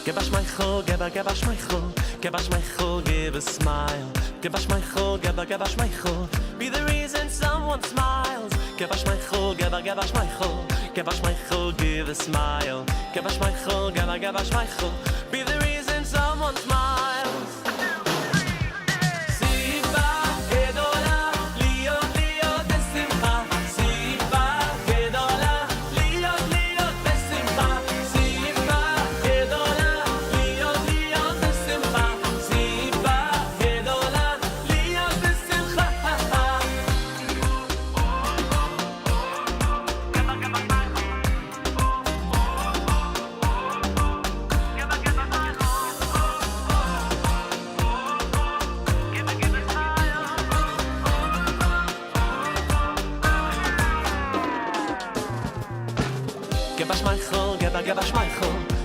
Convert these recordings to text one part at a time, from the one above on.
Give us my chol, give us my chol, give us my chol, give a smile. Give us my chol, give us my chol, be the reason someone smiles. Give us my chol, give us my chol, give us my chol, give a smile. Give us my chol, give us my chol, be the reason someone smiles.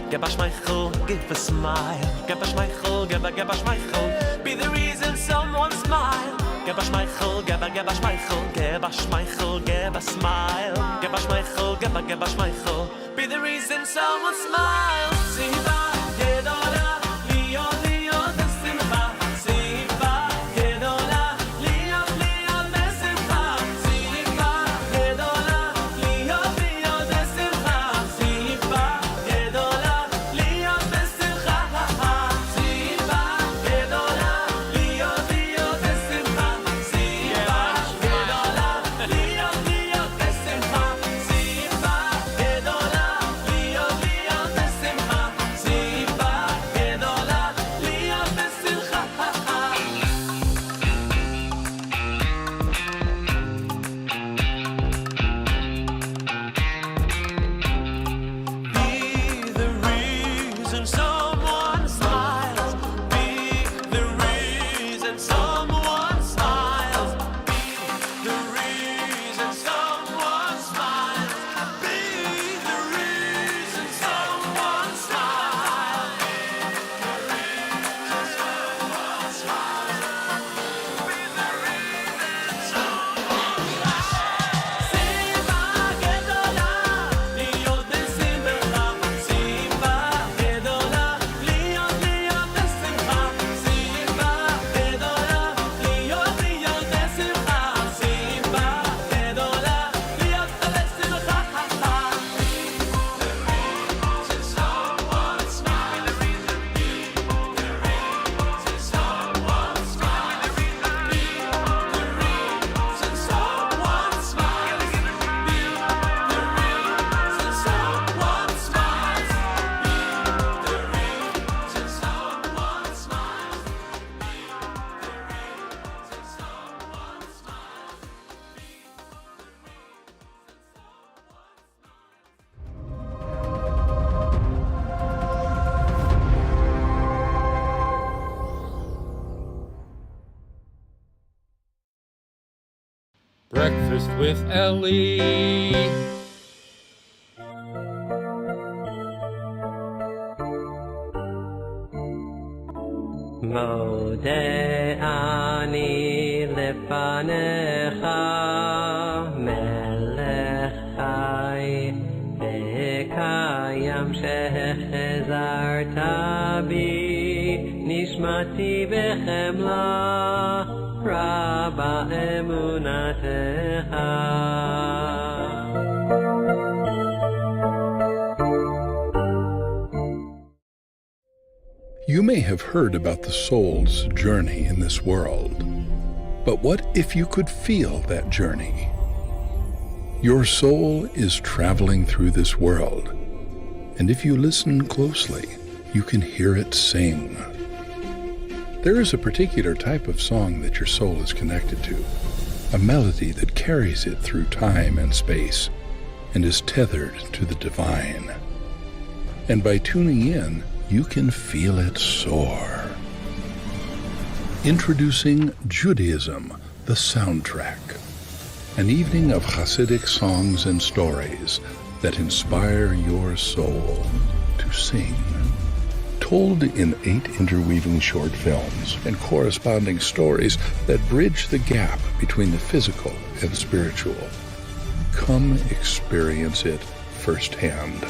Give us my chol, give a smile. Give us my chol, give us my chol, be the reason someone smile. Give us my chol, give us my chol, give us my chol, give a smile. Give us my chol, give us my chol, be the reason someone smiles. Simba, gedola, liot, liot, simba. Simba, gedola, liot, liot, simba. Simba, gedola, liot, liot, simba. Simba, gedola. Breakfast with Elli. Mode ani lefanecha melech chai v'kayam shechazarta bi nishmati b'chemla Rabba emunatecha. You may have heard about the soul's journey in this world, but what if you could feel that journey? Your soul is traveling through this world, and if you listen closely, you can hear it sing. There is a particular type of song that your soul is connected to, a melody that carries it through time and space and is tethered to the divine. And by tuning in, you can feel it soar. Introducing Judaism, the Soundtrack, an evening of Hasidic songs and stories that inspire your soul. to sing. Told in 8 interweaving short films and corresponding stories that bridge the gap between the physical and spiritual. Come experience it firsthand.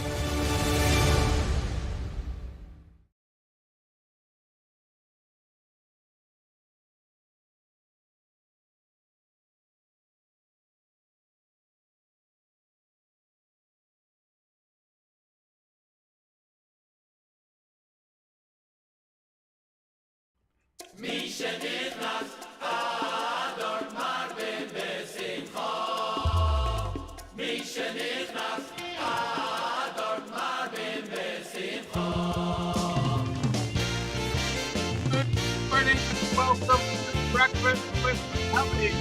Welcome to Breakfast with Elli.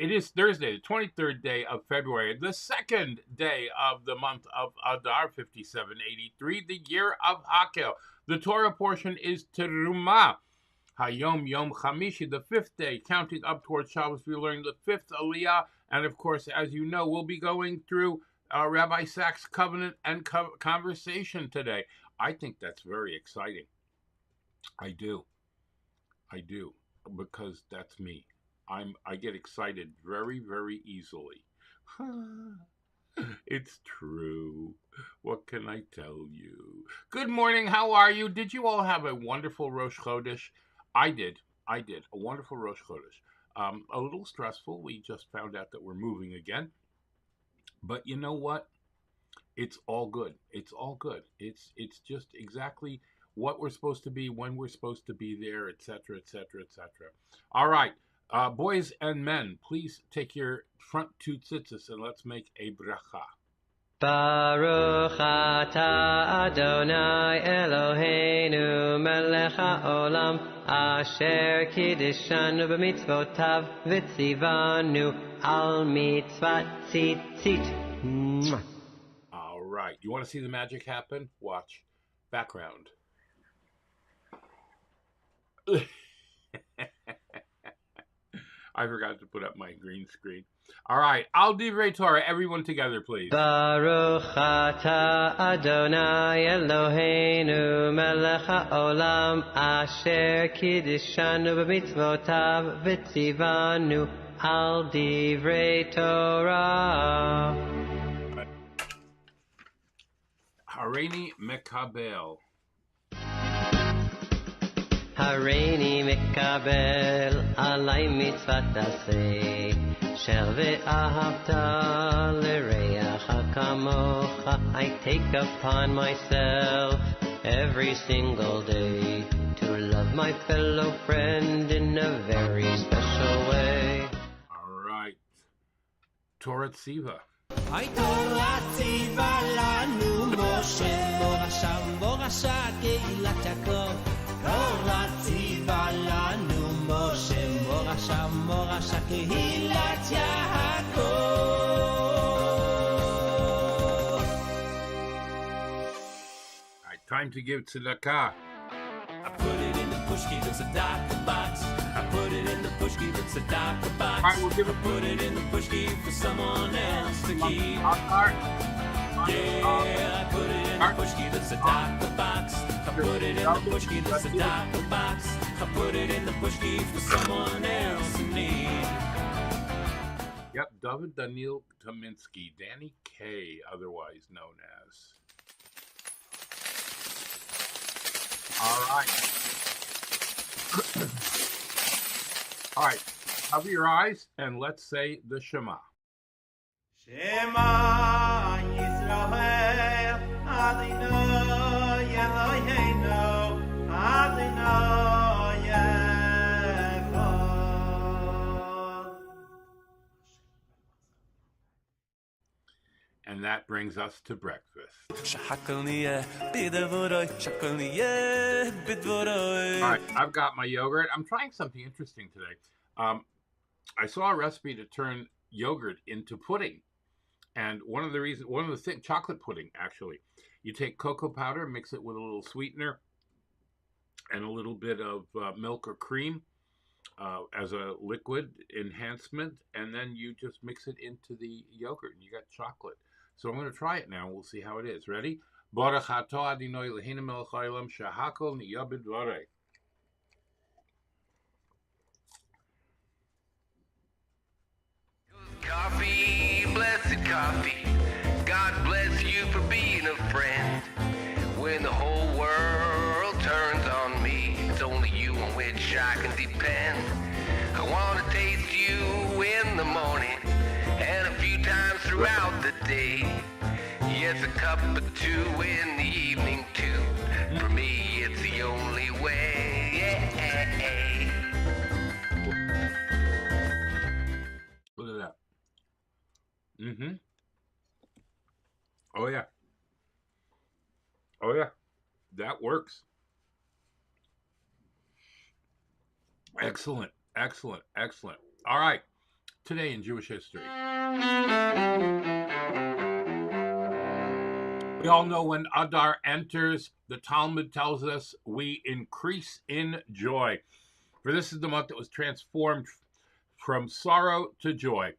It is Thursday, the 23rd day of February, the second day of the month of Adar, 5783, the year of Hakhel. The Torah portion is Terumah. HaYom, Yom Chamishi, the 5th day, counting up towards Shabbos. We learned the 5th Aliyah, and of course, as you know, we'll be going through Rabbi Sachs' covenant and conversation today. I think that's very exciting. I do, because that's me. I get excited very, very easily. It's true. What can I tell you? Good morning. How are you? Did you all have a wonderful Rosh Chodesh? I did. A wonderful Rosh Chodesh. A little stressful. We just found out that we're moving again. But you know what? It's all good. It's just exactly what we're supposed to be, when we're supposed to be there, etc., etc., etc. All right, boys and men, please take your front 2 tzitzis and let's make a bracha. Baruch atah Adonai Eloheinu melech haolam asher kiddishanu b'mitzvotav v'tzivanu al mitzvat tzitzit. All right, you want to see the magic happen? Watch. Background. I forgot to put up my green screen. All right, Al Divrei Torah, everyone together, please. Baruch atah Adonai Eloheinu melech haolam asher kiddishanu b'mitzvotav v'tzivanu al divrei Torah. Hareini Mekabel. הריני מקבל עלי מצוות עשה אשר ואהבת לרעך כמוך. I take upon myself every single day to love my fellow friend in a very special way. All right. Torah Tziva. היי תורה ציווה לנו משה מורשה קהילת יעקב. תורה ציווה לנו משה מורשה קהילת יעקב. All right, time to give tzedakah. I put it in the pushki, the tzedakah box. I put it in the pushki, the tzedakah box. All right, we'll give it. Put it in the pushki for someone else to keep. Yeah, I put it in the pushki, the tzedakah box. I put it in the pushki, the tzedakah box. I put it in the pushki for someone else in need. Yep, David Daniel Kaminsky, Danny K, otherwise known as. All right. All right, cover your eyes and let's say the Shema. Shema Yisrael Adonai Eloheinu Adonai Echad. And that brings us to breakfast. Hakhel Biederman, All right, I've got my yogurt. I'm trying something interesting today. I saw a recipe to turn yogurt into pudding. And one of the things, chocolate pudding, actually. You take cocoa powder, mix it with a little sweetener and a little bit of milk or cream as a liquid enhancement. And then you just mix it into the yogurt and you got chocolate. So I'm going to try it now. We'll see how it is. Ready? Baruch atah Adonai Eloheinu melech haolam shehakhel niyeh b'dvarei. Coffee, blessed coffee. God bless you for being a friend. When the whole world turns on me, it's only you on which I can depend. I want to taste you in the morning and a few times throughout the day. Yes, a cup or two in the evening too. For me, it's the only way. Yeah. Look at that. Mm-hmm. Oh, yeah. Oh, yeah. That works. Excellent. Excellent. Excellent. All right. Today in Jewish history. We all know when Adar enters, the Talmud tells us we increase in joy. For this is the month that was transformed from sorrow to joy,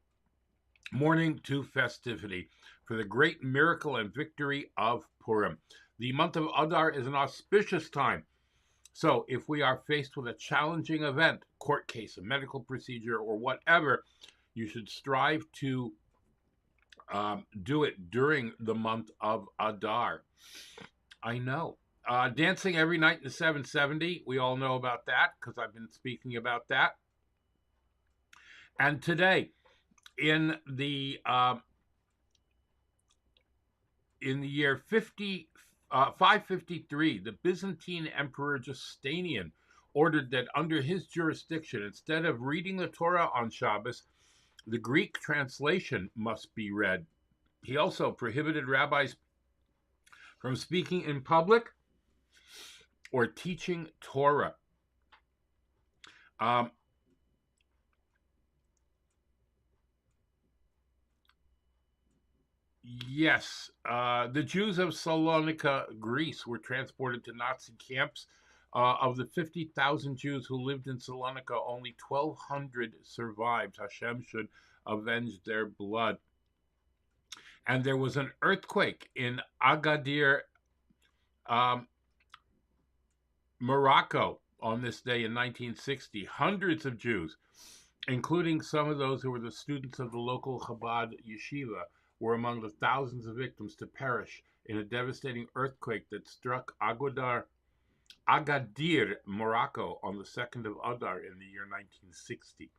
mourning to festivity, for the great miracle and victory of Purim. The month of Adar is an auspicious time. So if we are faced with a challenging event, court case, a medical procedure, or whatever, you should strive to do it during the month of Adar. I know. Dancing every night in the 770, we all know about that because I've been speaking about that. And today, in the year 553, the Byzantine Emperor Justinian ordered that under his jurisdiction, instead of reading the Torah on Shabbos, the Greek translation must be read. He also prohibited rabbis from speaking in public or teaching Torah. Yes, the Jews of Salonika, Greece, were transported to Nazi camps. Of the 50,000 Jews who lived in Salonika, only 1,200 survived. Hashem should avenge their blood. And there was an earthquake in Agadir, Morocco, on this day in 1960. Hundreds of Jews, including some of those who were the students of the local Chabad yeshiva, were among the thousands of victims to perish in a devastating earthquake that struck Agadir, Morocco, on the 2nd of Adar in the year 1960.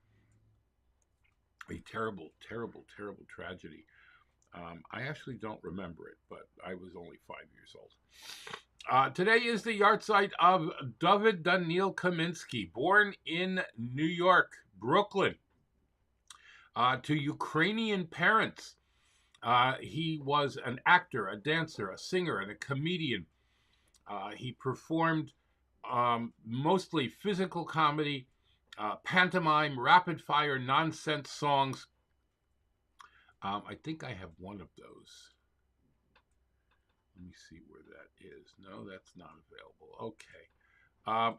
A terrible, terrible, terrible tragedy. I actually don't remember it, but I was only 5 years old. Today is the yahrzeit of David Daniel Kaminsky, born in New York, Brooklyn, to Ukrainian parents. He was an actor, a dancer, a singer, and a comedian. He performed mostly physical comedy, pantomime, rapid-fire, nonsense songs. I think I have one of those. Let me see where that is. No, that's not available. Okay.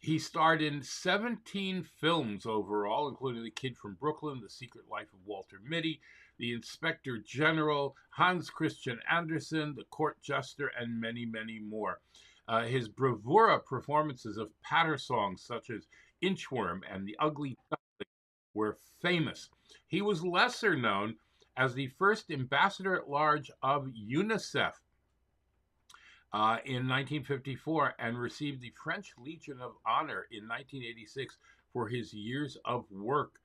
He starred in 17 films overall, including The Kid from Brooklyn, The Secret Life of Walter Mitty, The Inspector General, Hans Christian Andersen, The Court Jester, and many, many more. His bravura performances of patter songs such as Inchworm and The Ugly Duckling were famous. He was lesser known as the first ambassador-at-large of UNICEF in 1954 and received the French Legion of Honor in 1986 for his years of work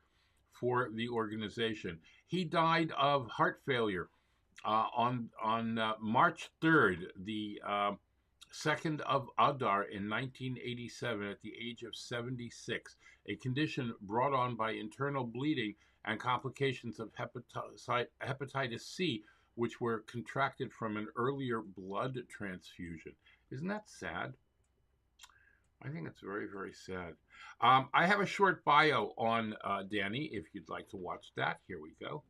for the organization. He died of heart failure on March 3rd, the 2nd of Adar in 1987 at the age of 76, a condition brought on by internal bleeding and complications of hepatitis C, which were contracted from an earlier blood transfusion. Isn't that sad? I think it's very, very sad. I have a short bio on Danny, if you'd like to watch that. Here we go.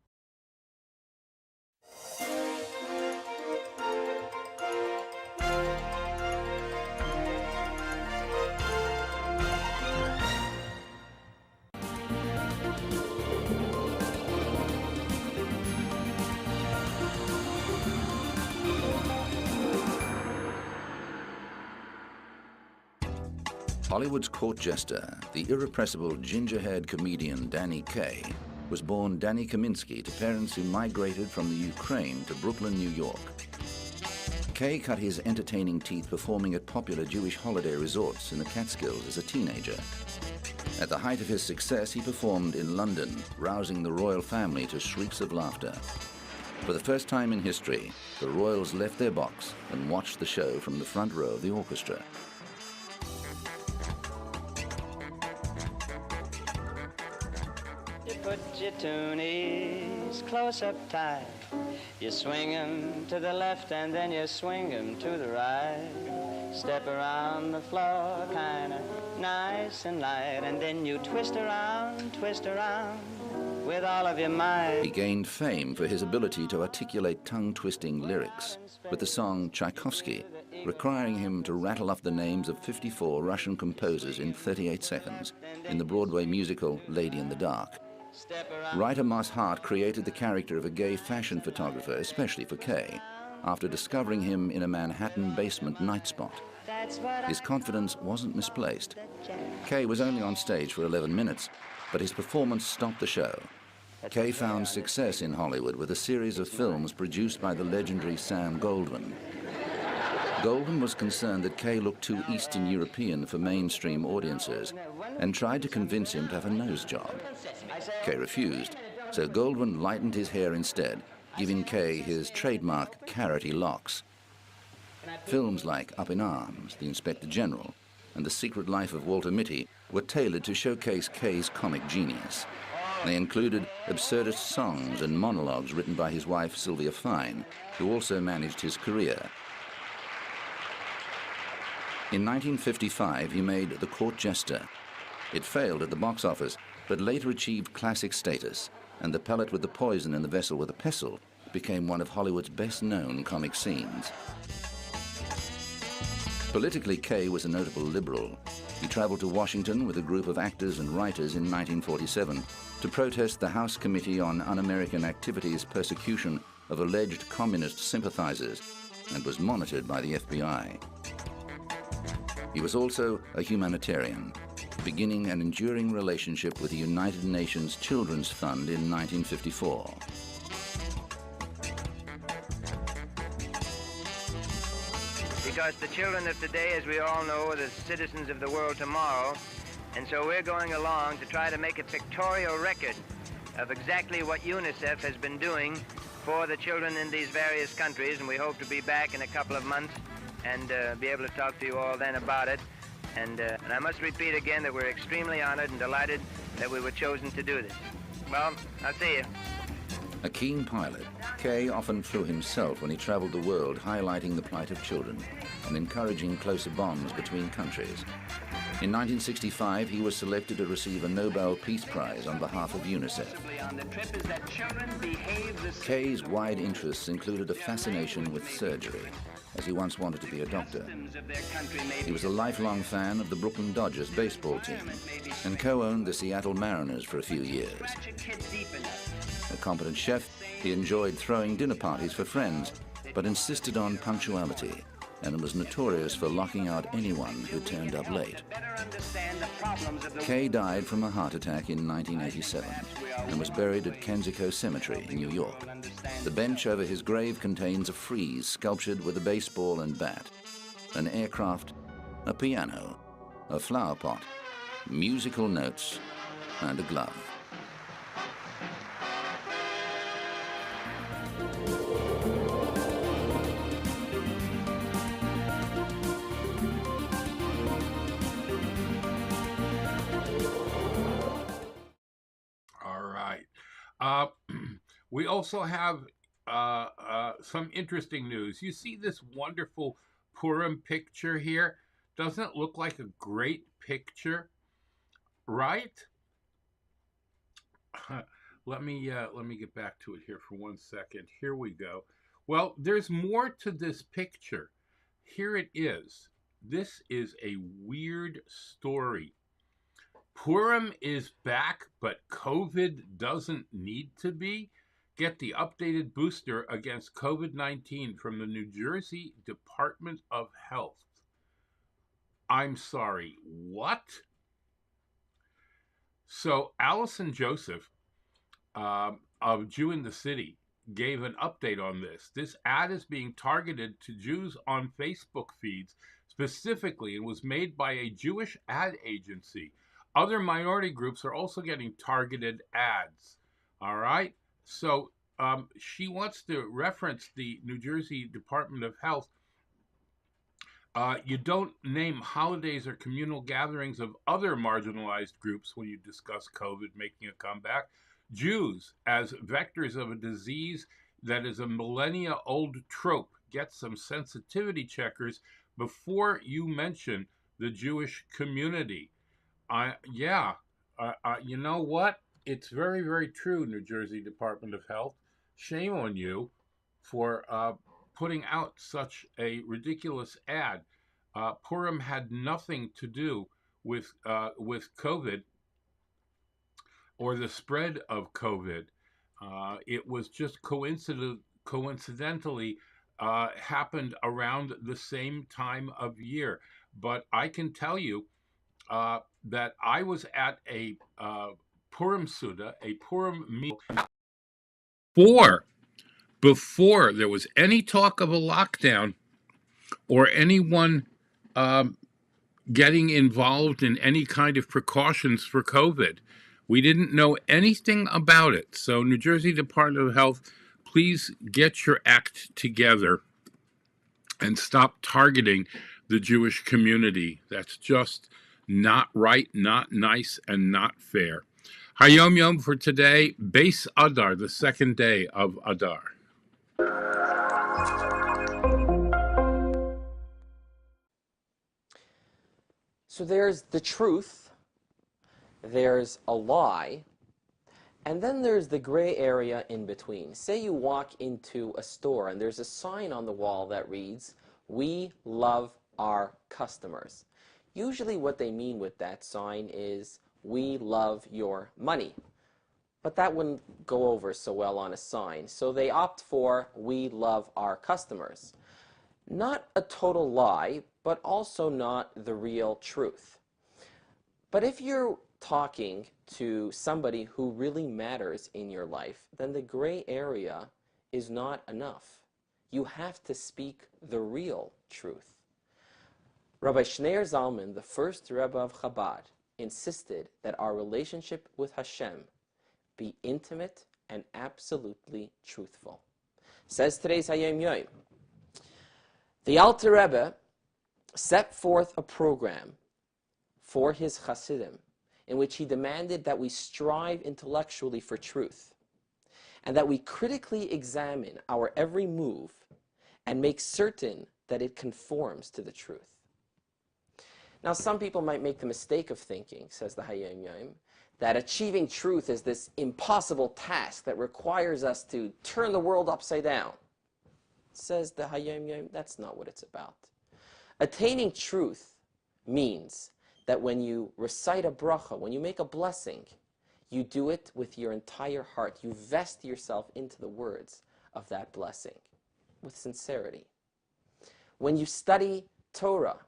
Hollywood's court jester, the irrepressible ginger-haired comedian Danny Kaye, was born Danny Kaminsky to parents who migrated from the Ukraine to Brooklyn, New York. Kaye cut his entertaining teeth performing at popular Jewish holiday resorts in the Catskills as a teenager. At the height of his success, he performed in London, rousing the royal family to shrieks of laughter. For the first time in history, the royals left their box and watched the show from the front row of the orchestra. You put your toonies close up tight. You swing 'em to the left and then you swing 'em to the right. Step around the floor kinda nice and light, and then you twist around with all of your might. He gained fame for his ability to articulate tongue-twisting lyrics, with the song Tchaikovsky, requiring him to rattle off the names of 54 Russian composers in 38 seconds in the Broadway musical Lady in the Dark. Writer Moss Hart created the character of a gay fashion photographer especially for Kaye, after discovering him in a Manhattan basement night spot. His confidence wasn't misplaced. Kaye was only on stage for 11 minutes, but his performance stopped the show. Kaye found success in Hollywood with a series of films produced by the legendary Sam Goldwyn. Goldwyn was concerned that Kaye looked too Eastern European for mainstream audiences and tried to convince him to have a nose job. Kaye refused, so Goldwyn lightened his hair instead, giving Kaye his trademark carroty locks. Films like Up in Arms, The Inspector General, and The Secret Life of Walter Mitty were tailored to showcase Kaye's comic genius. They included absurdist songs and monologues written by his wife Sylvia Fine, who also managed his career. In 1955, he made The Court Jester. It failed at the box office, but later achieved classic status, and The Pellet with the Poison and The Vessel with the Pestle became one of Hollywood's best-known comic scenes. Politically, Kaye was a notable liberal. He traveled to Washington with a group of actors and writers in 1947 to protest the House Committee on Un-American Activities' persecution of alleged communist sympathizers, and was monitored by the FBI. He was also a humanitarian, beginning an enduring relationship with the United Nations Children's Fund in 1954. Because the children of today, as we all know, are the citizens of the world tomorrow, and so we're going along to try to make a pictorial record of exactly what UNICEF has been doing for the children in these various countries, and we hope to be back in a couple of months and be able to talk to you all then about it. And I must repeat again that we're extremely honored and delighted that we were chosen to do this. Well, I'll see you. A keen pilot, Kaye often flew himself when he traveled the world, highlighting the plight of children and encouraging closer bonds between countries. In 1965, he was selected to receive a Nobel Peace Prize on behalf of UNICEF. Kaye's wide interests included a fascination with surgery, as he once wanted to be a doctor. He was a lifelong fan of the Brooklyn Dodgers baseball team and co-owned the Seattle Mariners for a few years. A competent chef, he enjoyed throwing dinner parties for friends, but insisted on punctuality and was notorious for locking out anyone who turned up late. Kaye died from a heart attack in 1987 and was buried at Kensico Cemetery in New York. The bench over his grave contains a frieze sculptured with a baseball and bat, an aircraft, a piano, a flower pot, musical notes, and a glove. We also have some interesting news. You see this wonderful Purim picture here? Doesn't it look like a great picture, right? Let me get back to it here for 1 second. Here we go. Well, there's more to this picture. Here it is. This is a weird story. Purim is back, but COVID doesn't need to be. Get the updated booster against COVID-19 from the New Jersey Department of Health. I'm sorry, what? So Allison Joseph of Jew in the City gave an update on this. This ad is being targeted to Jews on Facebook feeds specifically and was made by a Jewish ad agency. Other minority groups are also getting targeted ads. All right? So she wants to reference the New Jersey Department of Health. You don't name holidays or communal gatherings of other marginalized groups when you discuss COVID making a comeback. Jews as vectors of a disease that is a millennia-old trope. Get some sensitivity checkers before you mention the Jewish community. You know what? It's very, very true, New Jersey Department of Health. Shame on you for putting out such a ridiculous ad. Purim had nothing to do with COVID or the spread of COVID. It was just coincidentally happened around the same time of year. But I can tell you that I was at a Purim Suda, a Purim meal, before there was any talk of a lockdown or anyone getting involved in any kind of precautions for COVID. We didn't know anything about it. So New Jersey Department of Health, please get your act together and stop targeting the Jewish community. That's just not right, not nice, and not fair. HaYom Yom for today, Beis Adar, the second day of Adar. So there's the truth, there's a lie, and then there's the gray area in between. Say you walk into a store and there's a sign on the wall that reads, "We love our customers." Usually what they mean with that sign is, "We love your money." But that wouldn't go over so well on a sign. So they opt for, "We love our customers." Not a total lie, but also not the real truth. But if you're talking to somebody who really matters in your life, then the gray area is not enough. You have to speak the real truth. Rabbi Shneir Zalman, the first Rebbe of Chabad, insisted that our relationship with Hashem be intimate and absolutely truthful. Says today's HaYom Yom, the Alter Rebbe set forth a program for his Hasidim in which he demanded that we strive intellectually for truth and that we critically examine our every move and make certain that it conforms to the truth. Now, some people might make the mistake of thinking, says the HaYom Yom, that achieving truth is this impossible task that requires us to turn the world upside down. Says the HaYom Yom, that's not what it's about. Attaining truth means that when you recite a bracha, when you make a blessing, you do it with your entire heart. You vest yourself into the words of that blessing with sincerity. When you study Torah,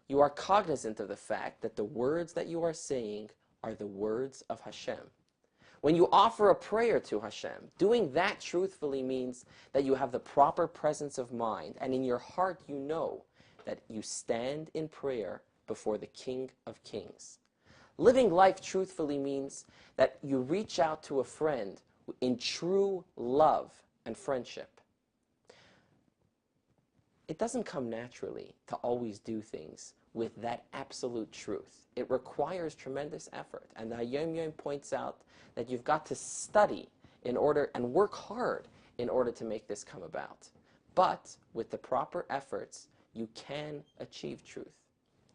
you are cognizant of the fact that the words that you are saying are the words of Hashem. When you offer a prayer to Hashem, doing that truthfully means that you have the proper presence of mind, and in your heart you know that you stand in prayer before the King of Kings. Living life truthfully means that you reach out to a friend in true love and friendship. It doesn't come naturally to always do things with that absolute truth. It requires tremendous effort. And the HaYom Yom points out that you've got to study in order and work hard in order to make this come about. But with the proper efforts, you can achieve truth.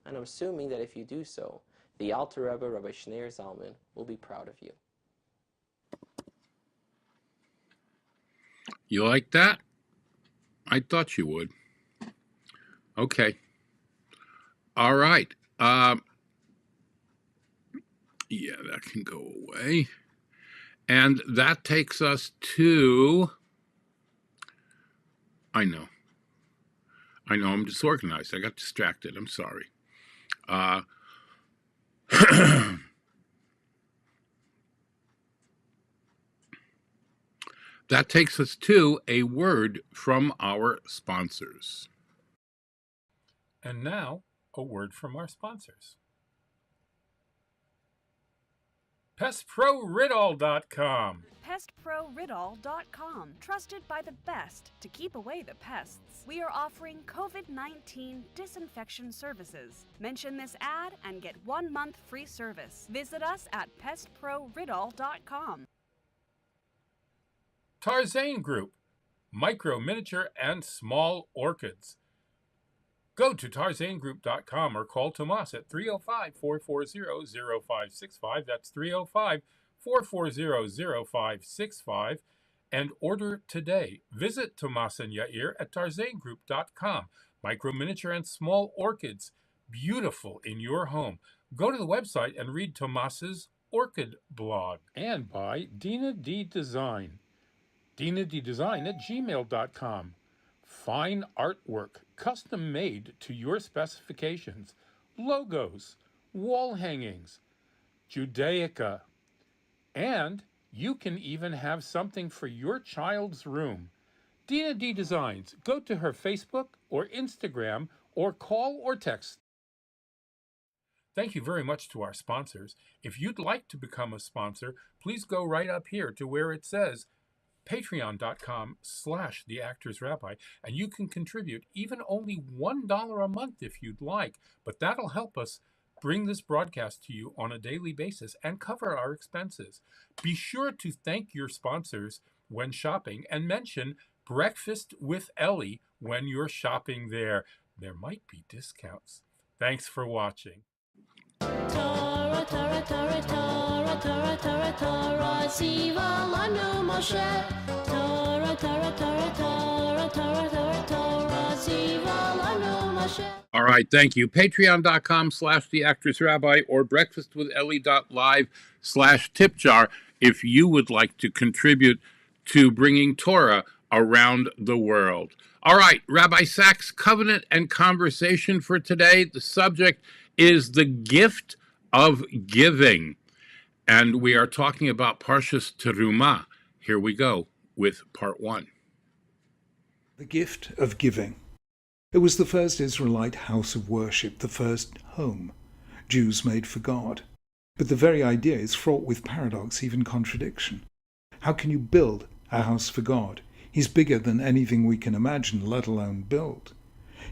And I'm assuming that if you do so, the Alter Rebbe, Rabbi Shneir Zalman, will be proud of you. You like that? I thought you would. Okay. All right. Yeah, that can go away. And that takes us to... I know, I'm disorganized. I got distracted. I'm sorry. Uh, that takes us to a word from our sponsors. And now, a word from our sponsors. PestProRidall.com. PestProRidall.com, trusted by the best to keep away the pests. We are offering COVID-19 disinfection services. Mention this ad and get 1 month free service. Visit us at PestProRidall.com. Tarzane Group, micro, miniature, and small orchids. Go to tarzanegroup.com or call Tomas at 305-440-0565. That's 305-440-0565 and order today. Visit Tomas and Yair at tarzanegroup.com. Micro, miniature, and small orchids, beautiful in your home. Go to the website and read Tomas's orchid blog. And by Dina D Design. DinaDDesign at gmail.com. Fine artwork, custom made to your specifications, logos, wall hangings, Judaica, and you can even have something for your child's room. Dina D Designs. Go to her Facebook or Instagram or call or text. Thank you very much to our sponsors. If you'd like to become a sponsor, please go right up here to where it says patreon.com/theactorsrabbi, and you can contribute even only $1 a month if you'd like, but that'll help us bring this broadcast to you on a daily basis and cover our expenses. Be sure to thank your sponsors when shopping and mention Breakfast with Elli when you're shopping there. There might be discounts. Thanks for watching. Torah, Torah, Torah, Torah, Torah, Torah, Torah, Siva Lanu Moshe. Torah, Torah, Torah, Torah, Torah, Torah, Torah, Siva Lanu Moshe. All right, thank you. Patreon.com/theactorsrabbi or breakfastwithelli.live/tipjar if you would like to contribute to bringing Torah around the world. All right, Rabbi Sachs' covenant and conversation for today. The subject is the gift of giving. And we are talking about Parshas Terumah. Here we go with part 1. The gift of giving. It was the first Israelite house of worship, the first home Jews made for God. But the very idea is fraught with paradox, even contradiction. How can you build a house for God? He's bigger than anything we can imagine, let alone build.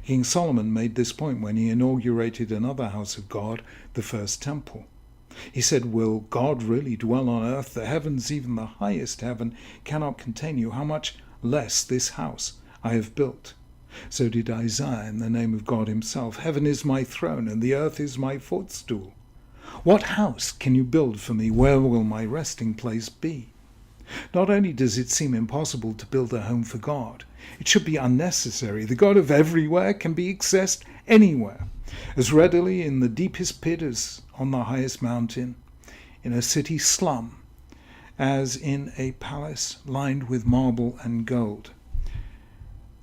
King Solomon made this point when he inaugurated another house of God, the first temple. He said, "Will God really dwell on earth? The heavens, even the highest heaven, cannot contain you. How much less this house I have built?" So did Isaiah in the name of God himself. "Heaven is my throne, and the earth is my footstool. What house can you build for me? Where will my resting place be?" Not only does it seem impossible to build a home for God, it should be unnecessary. The God of everywhere can be accessed anywhere, as readily in the deepest pit as on the highest mountain, in a city slum, as in a palace lined with marble and gold.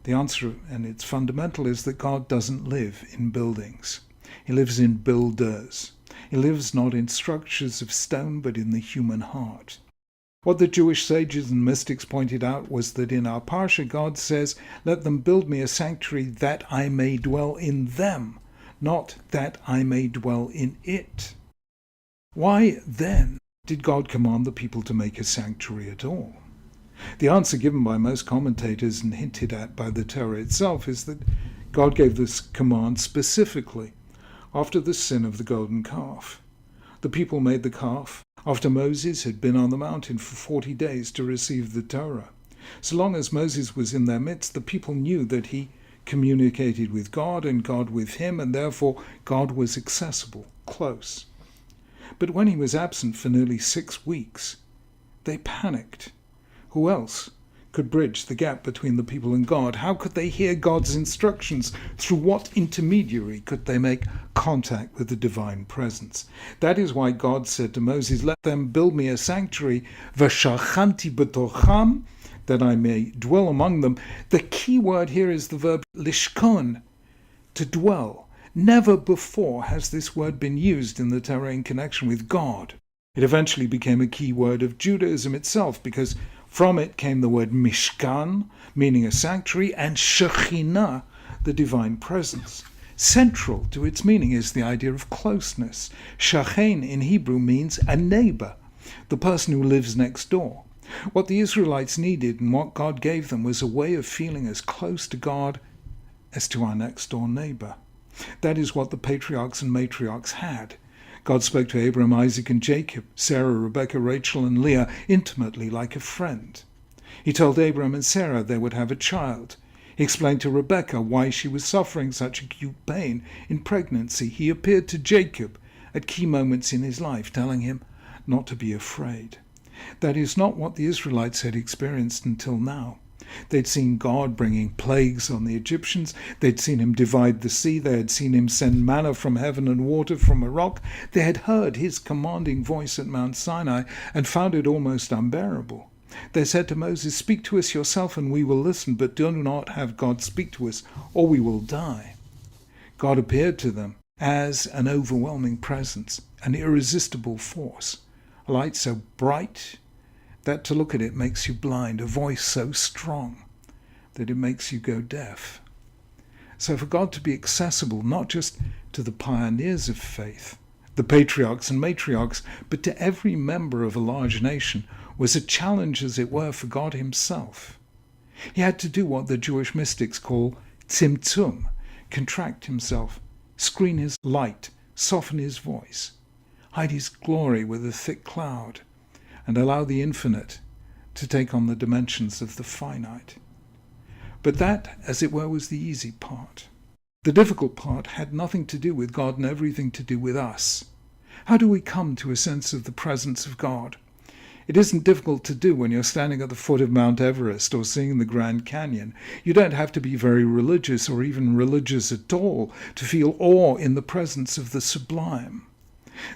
The answer, and it's fundamental, is that God doesn't live in buildings. He lives in builders. He lives not in structures of stone, but in the human heart. What the Jewish sages and mystics pointed out was that in our Parsha, God says, "Let them build me a sanctuary that I may dwell in them, not that I may dwell in it." Why, then, did God command the people to make a sanctuary at all? The answer given by most commentators and hinted at by the Torah itself is that God gave this command specifically after the sin of the golden calf. The people made the calf after Moses had been on the mountain for 40 days to receive the Torah. So long as Moses was in their midst, the people knew that he communicated with God and God with him, and therefore God was accessible, close. But when he was absent for nearly 6 weeks, they panicked. Who else could bridge the gap between the people and God? How could they hear God's instructions? Through what intermediary could they make contact with the divine presence? That is why God said to Moses, "Let them build me a sanctuary, v'shachanti b'tocham, that I may dwell among them." The key word here is the verb lishkon, to dwell. Never before has this word been used in the Torah in connection with God. It eventually became a key word of Judaism itself, because from it came the word Mishkan, meaning a sanctuary, and Shekhinah, the divine presence. Central to its meaning is the idea of closeness. Shachen in Hebrew means a neighbor, the person who lives next door. What the Israelites needed and what God gave them was a way of feeling as close to God as to our next door neighbor. That is what the patriarchs and matriarchs had. God spoke to Abraham, Isaac, and Jacob, Sarah, Rebekah, Rachel, and Leah intimately like a friend. He told Abraham and Sarah they would have a child. He explained to Rebekah why she was suffering such acute pain in pregnancy. He appeared to Jacob at key moments in his life, telling him not to be afraid. That is not what the Israelites had experienced until now. They'd seen God bringing plagues on the Egyptians. They'd seen him divide the sea. They had seen him send manna from heaven and water from a rock. They had heard his commanding voice at Mount Sinai and found it almost unbearable. They said to Moses, "Speak to us yourself and we will listen, but do not have God speak to us or we will die." God appeared to them as an overwhelming presence, an irresistible force, a light so bright that to look at it makes you blind, a voice so strong that it makes you go deaf. So for God to be accessible not just to the pioneers of faith, the patriarchs and matriarchs, but to every member of a large nation was a challenge, as it were, for God himself. He had to do what the Jewish mystics call tzimtzum, contract himself, screen his light, soften his voice, hide his glory with a thick cloud, and allow the infinite to take on the dimensions of the finite. But that, as it were, was the easy part. The difficult part had nothing to do with God and everything to do with us. How do we come to a sense of the presence of God? It isn't difficult to do when you're standing at the foot of Mount Everest or seeing the Grand Canyon. You don't have to be very religious or even religious at all to feel awe in the presence of the sublime.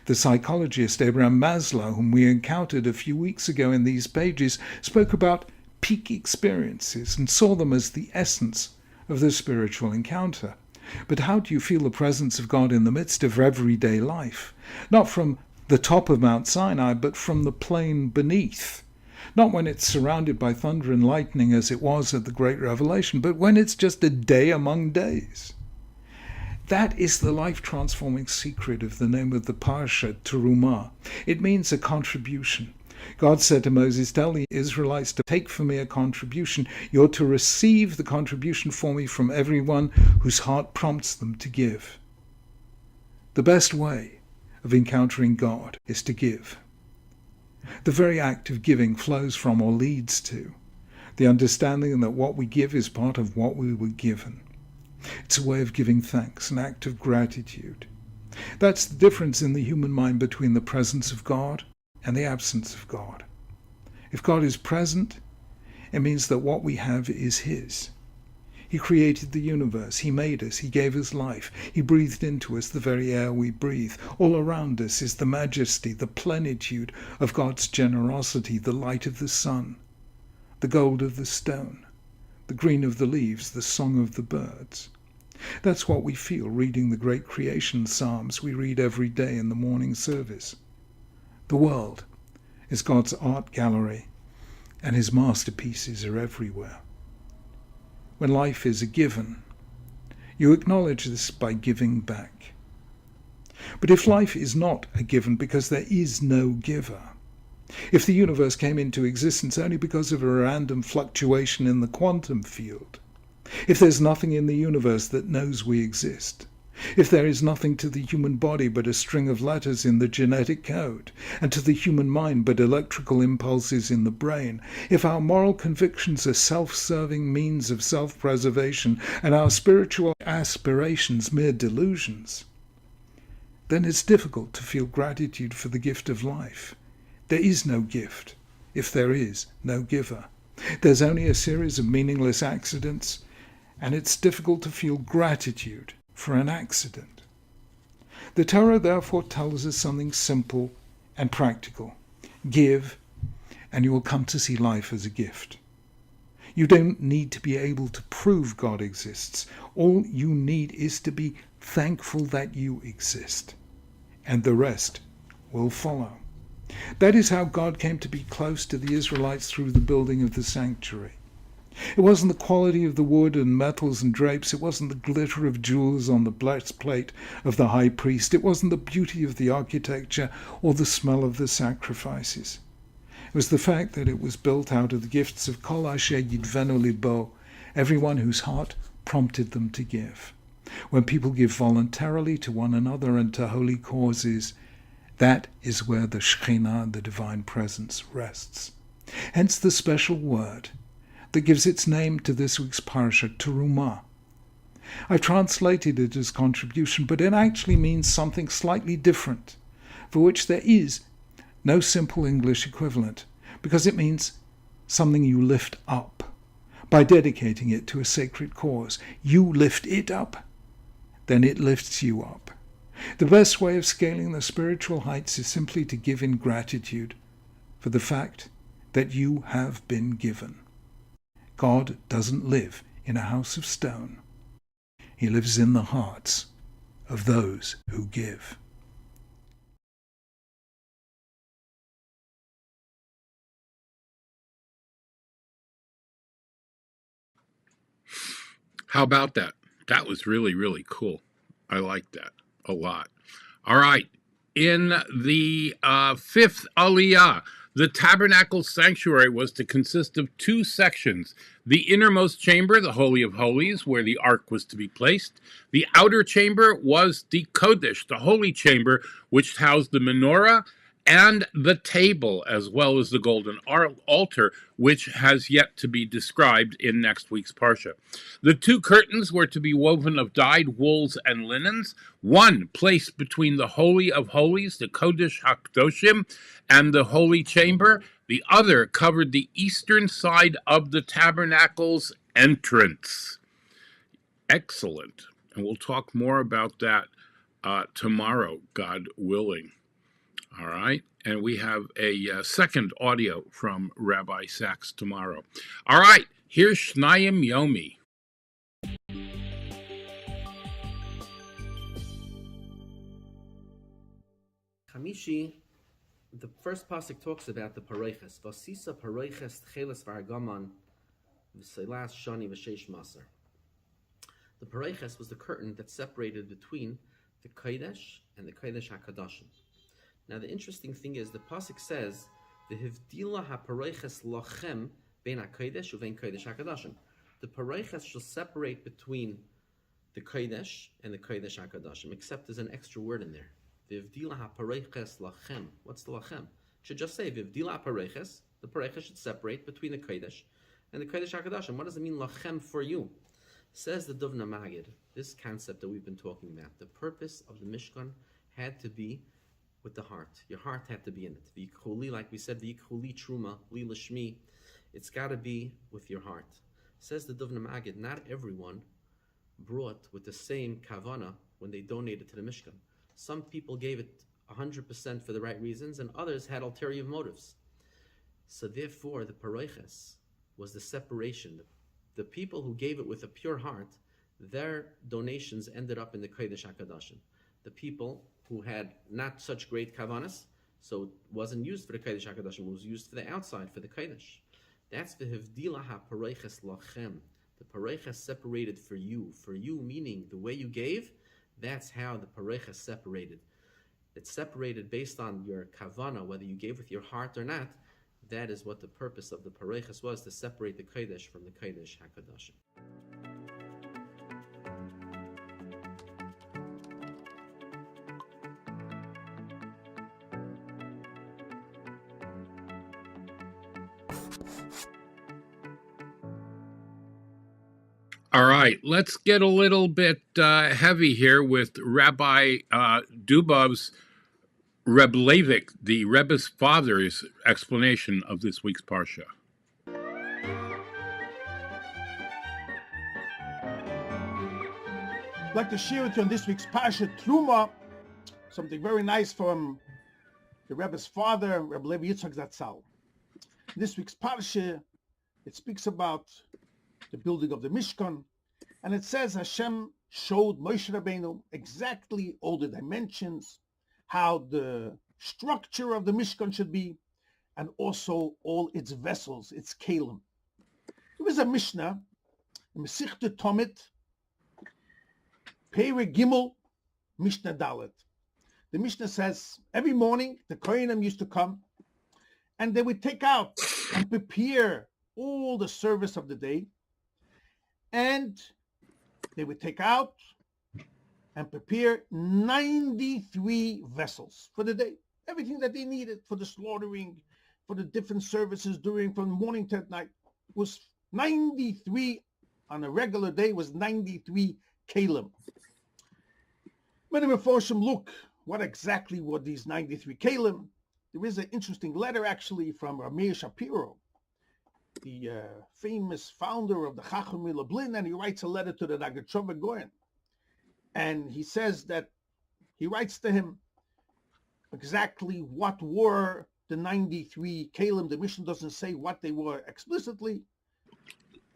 The psychologist Abraham Maslow, whom we encountered a few weeks ago in these pages, spoke about peak experiences and saw them as the essence of the spiritual encounter. But how do you feel the presence of God in the midst of everyday life? Not from the top of Mount Sinai, but from the plain beneath. Not when it's surrounded by thunder and lightning as it was at the Great Revelation, but when it's just a day among days. That is the life-transforming secret of the name of the parsha, Terumah. It means a contribution. God said to Moses, "Tell the Israelites to take for me a contribution. You're to receive the contribution for me from everyone whose heart prompts them to give." The best way of encountering God is to give. The very act of giving flows from or leads to the understanding that what we give is part of what we were given. It's a way of giving thanks, an act of gratitude. That's the difference in the human mind between the presence of God and the absence of God. If God is present, it means that what we have is his. He created the universe. He made us. He gave us life. He breathed into us the very air we breathe. All around us is the majesty, the plenitude of God's generosity, the light of the sun, the gold of the stone, the green of the leaves, the song of the birds. That's what we feel reading the great creation psalms we read every day in the morning service. The world is God's art gallery, and his masterpieces are everywhere. When life is a given, you acknowledge this by giving back. But if life is not a given because there is no giver, if the universe came into existence only because of a random fluctuation in the quantum field, if there's nothing in the universe that knows we exist, if there is nothing to the human body but a string of letters in the genetic code, and to the human mind but electrical impulses in the brain, if our moral convictions are self-serving means of self-preservation and our spiritual aspirations mere delusions, then it's difficult to feel gratitude for the gift of life. There is no gift if there is no giver. There's only a series of meaningless accidents, and it's difficult to feel gratitude for an accident. The Torah therefore tells us something simple and practical. Give, and you will come to see life as a gift. You don't need to be able to prove God exists. All you need is to be thankful that you exist, and the rest will follow. That is how God came to be close to the Israelites through the building of the sanctuary. It wasn't the quality of the wood and metals and drapes. It wasn't the glitter of jewels on the breastplate of the high priest. It wasn't the beauty of the architecture or the smell of the sacrifices. It was the fact that it was built out of the gifts of Kol Asher Yidvenu Libo, everyone whose heart prompted them to give. When people give voluntarily to one another and to holy causes, that is where the Shekhinah, the divine presence, rests. Hence the special word that gives its name to this week's parsha, Terumah. I've translated it as contribution, but it actually means something slightly different, for which there is no simple English equivalent, because it means something you lift up. By dedicating it to a sacred cause, you lift it up, then it lifts you up. The best way of scaling the spiritual heights is simply to give in gratitude for the fact that you have been given. God doesn't live in a house of stone. He lives in the hearts of those who give. How about that? That was really, really cool. I like that a lot. All right. In the fifth Aliyah, the tabernacle sanctuary was to consist of two sections. The innermost chamber, the Holy of Holies, where the ark was to be placed. The outer chamber was the Kodesh, the holy chamber, which housed the menorah and the table, as well as the golden altar, which has yet to be described in next week's Parsha. The two curtains were to be woven of dyed wools and linens, one placed between the Holy of Holies, the Kodesh HaKadoshim, and the holy chamber. The other covered the eastern side of the tabernacle's entrance. Excellent. And we'll talk more about that tomorrow, God willing. All right, and we have a second audio from Rabbi Sachs tomorrow. All right, here's Shnayim Yomi. Chamishi, the first pasuk talks about the pareiches. Vasisa pareiches tcheles v'argaman v'seilas shani v'sheish maser. The pareiches was the curtain that separated between the Kodesh and the Kodesh HaKadoshim. Now the interesting thing is the pasuk says v'hivdila hapareiches lachem bein hakodesh uvein kodesh hakadashim. The pareiches shall separate between the kodesh and the kodesh hakadashim, except there's an extra word in there. V'hivdila hapareiches lachem. What's the lachem? It should just say v'hivdila hapareiches. The pareiches should separate between the kodesh and the kodesh hakadashim. What does it mean lachem for you? Says the Dovna Magid, this concept that we've been talking about. The purpose of the Mishkan had to be with the heart. Your heart had to be in it. V'yikhuli, like we said, v'yikhuli truma, li lishmi. It's got to be with your heart. Says the Dovna Magid, not everyone brought with the same kavana when they donated to the Mishkan. Some people gave it 100% for the right reasons, and others had ulterior motives. So therefore, the pareiches was the separation. The people who gave it with a pure heart, their donations ended up in the Kodesh HaKadoshim. The people who had not such great kavanas, so it wasn't used for the Kodesh HaKadoshim, it was used for the outside, for the Kodesh. That's the Hivdila HaPareiches Lachem. The Pareiches separated for you. For you, meaning the way you gave, that's how the Pareiches separated. It's separated based on your kavana, whether you gave with your heart or not. That is what the purpose of the Pareiches was, to separate the Kodesh from the Kodesh HaKadoshim. All right, let's get a little bit heavy here with Rabbi Dubov's Reb Leivik, the Rebbe's father's explanation of this week's Parsha. I'd like to share with you on this week's Parsha Terumah something very nice from the Rebbe's father, Reb Levi Yitzchak Zatzal. This week's Parsha, it speaks about the building of the Mishkan. And it says Hashem showed Moshe Rabbeinu exactly all the dimensions, how the structure of the Mishkan should be, and also all its vessels, its kelim. There is a Mishnah, Mesichte Tomit, Pere Gimel, Mishnah Dalet. The Mishnah says every morning the Kohanim used to come and they would take out and prepare all the service of the day, and they would take out and prepare 93 vessels for the day. Everything that they needed for the slaughtering, for the different services during from morning to night was 93 on a regular day, was 93 kelim. Many Meforshim look what exactly were these 93 kelim. There is an interesting letter actually from Meir Shapiro, the famous founder of the Chacham Lublin, and he writes a letter to the Nagachova Goyen. And he says that he writes to him exactly what were the 93 kelim. The Mishnah doesn't say what they were explicitly.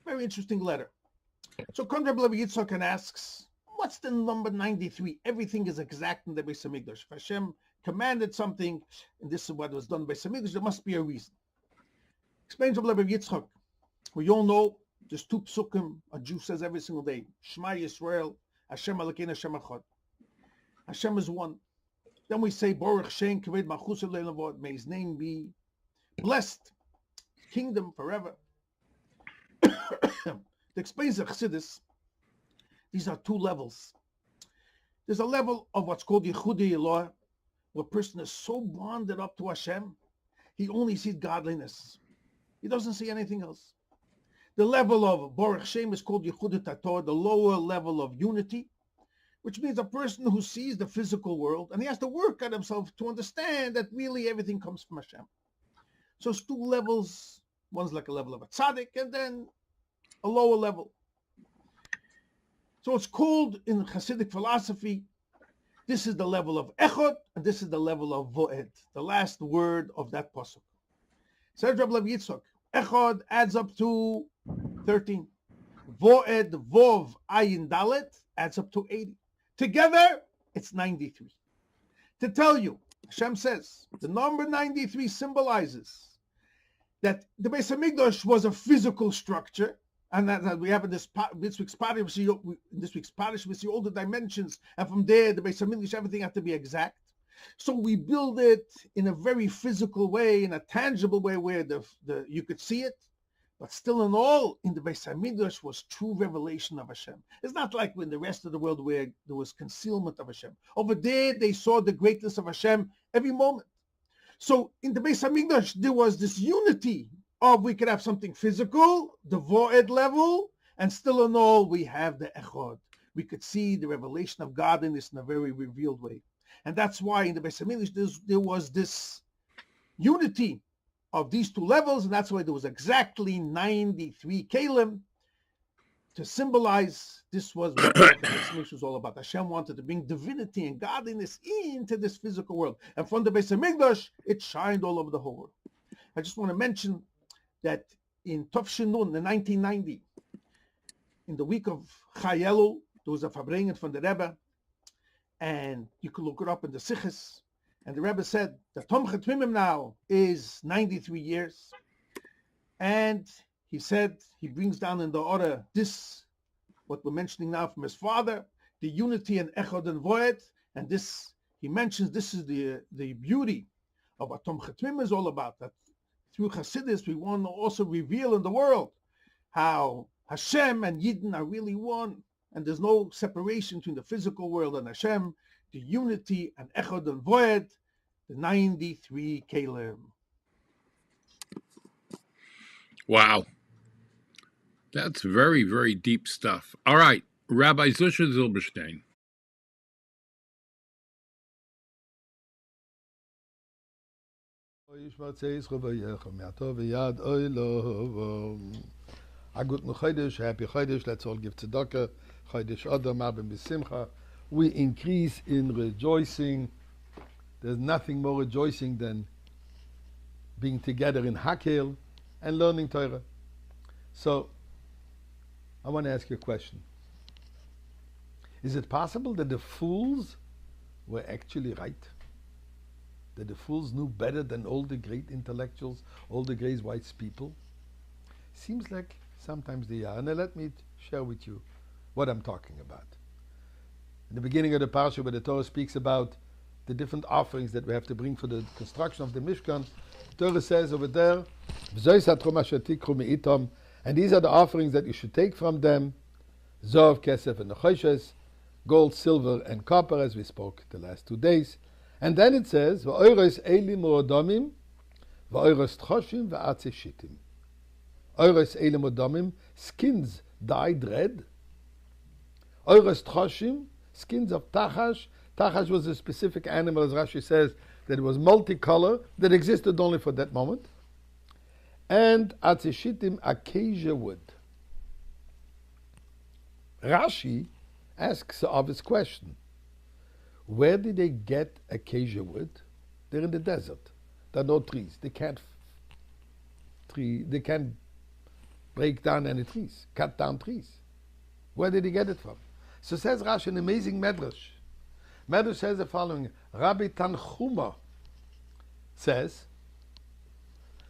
Very interesting letter. So Kondra Levi Yitzchak and asks, what's the number 93? Everything is exact in the Beis Hamikdash. If Hashem commanded something, and this is what was done by Beis Hamikdash, there must be a reason. Explains Rabbi Levi Yitzchak. We all know there's two psukim a Jew says every single day. Shema Yisrael, Hashem Elokeinu Hashem Echad. Hashem is one. Then we say, Baruch Shem Kavod Malchus Le'Lavod. May His name be blessed, kingdom forever. It explains the Chassidus. These are two levels. There's a level of what's called Yichudei Eloah, where a person is so bonded up to Hashem, he only sees godliness. He doesn't see anything else. The level of Baruch Shem is called Yichudei Tator, the lower level of unity, which means a person who sees the physical world, and he has to work at himself to understand that really everything comes from Hashem. So it's two levels. One's like a level of a tzaddik, and then a lower level. So it's called in Hasidic philosophy, this is the level of echod, and this is the level of voed, the last word of that pasuk. Says Rabbi Levi Yitzchak, echod adds up to 13. Voed, vov, ayin, dalet adds up to 80. Together, it's 93. To tell you, Hashem says, the number 93 symbolizes that the Beis Hamikdash was a physical structure, and that we have in this week's parish, we see all the dimensions, and from there, the Beis Hamikdash, everything had to be exact. So we build it in a very physical way, in a tangible way, where you could see it, but still in all, in the Beis Hamikdash was true revelation of Hashem. It's not like in the rest of the world where there was concealment of Hashem. Over there, they saw the greatness of Hashem every moment. So in the Beis Hamikdash, there was this unity of we could have something physical, the voed level, and still in all, we have the echod. We could see the revelation of godliness in a very revealed way. And that's why in the Beis Hamikdash, there was this unity of these two levels, and that's why there was exactly 93 kelim to symbolize this was what the Beis Hamikdash was all about. Hashem wanted to bring divinity and godliness into this physical world. And from the Beis Hamikdash, it shined all over the whole world. I just want to mention that in Tov Nun, in 1990, in the week of Chayelu, there was a Farbrengen from the Rebbe, and you could look it up in the Sichos, and the Rebbe said that Tomchat Mimim now is 93 years, and he said he brings down in the order this, what we're mentioning now from his father, the unity and echod and voed, and this, he mentions this is the beauty of what Tomchat Mimim is all about, that through Hasidus, we want to also reveal in the world how Hashem and Yidden are really one, and there's no separation between the physical world and Hashem, the unity and echod and voed, the 93 kelim. Wow. That's very, very deep stuff. All right, Rabbi Zusha Zilberstein. A good Chodesh, happy Chodesh, let's all give tzedakah, Chodesh Adar, Marbim B'Simcha. We increase in rejoicing. There's nothing more rejoicing than being together in Hakhel and learning Torah. So, I want to ask you a question. Is it possible that the fools were actually right? That the fools knew better than all the great intellectuals, all the great wise people? Seems like sometimes they are. And now let me share with you what I'm talking about. In the beginning of the parsha, where the Torah speaks about the different offerings that we have to bring for the construction of the Mishkan, the Torah says over there, and these are the offerings that you should take from them: Zov, Kesef, and Nechoshes, gold, silver, and copper, as we spoke the last 2 days. And then it says, V'oiros Elli Modomim, V'oiros Tchoshim, V'atze Shittim. Oiros Elli Modomim, skins dyed red. Oiros Tchoshim, skins of Tachash. Tachash was a specific animal, as Rashi says, that it was multicolor, that existed only for that moment. And Atze Shittim, acacia wood. Rashi asks the obvious question. Where did they get acacia wood? They're in the desert. There are no trees. They can't break down any trees, cut down trees. Where did he get it from? So says Rashi, an amazing medrash. Medrash says the following: Rabbi Tanchuma says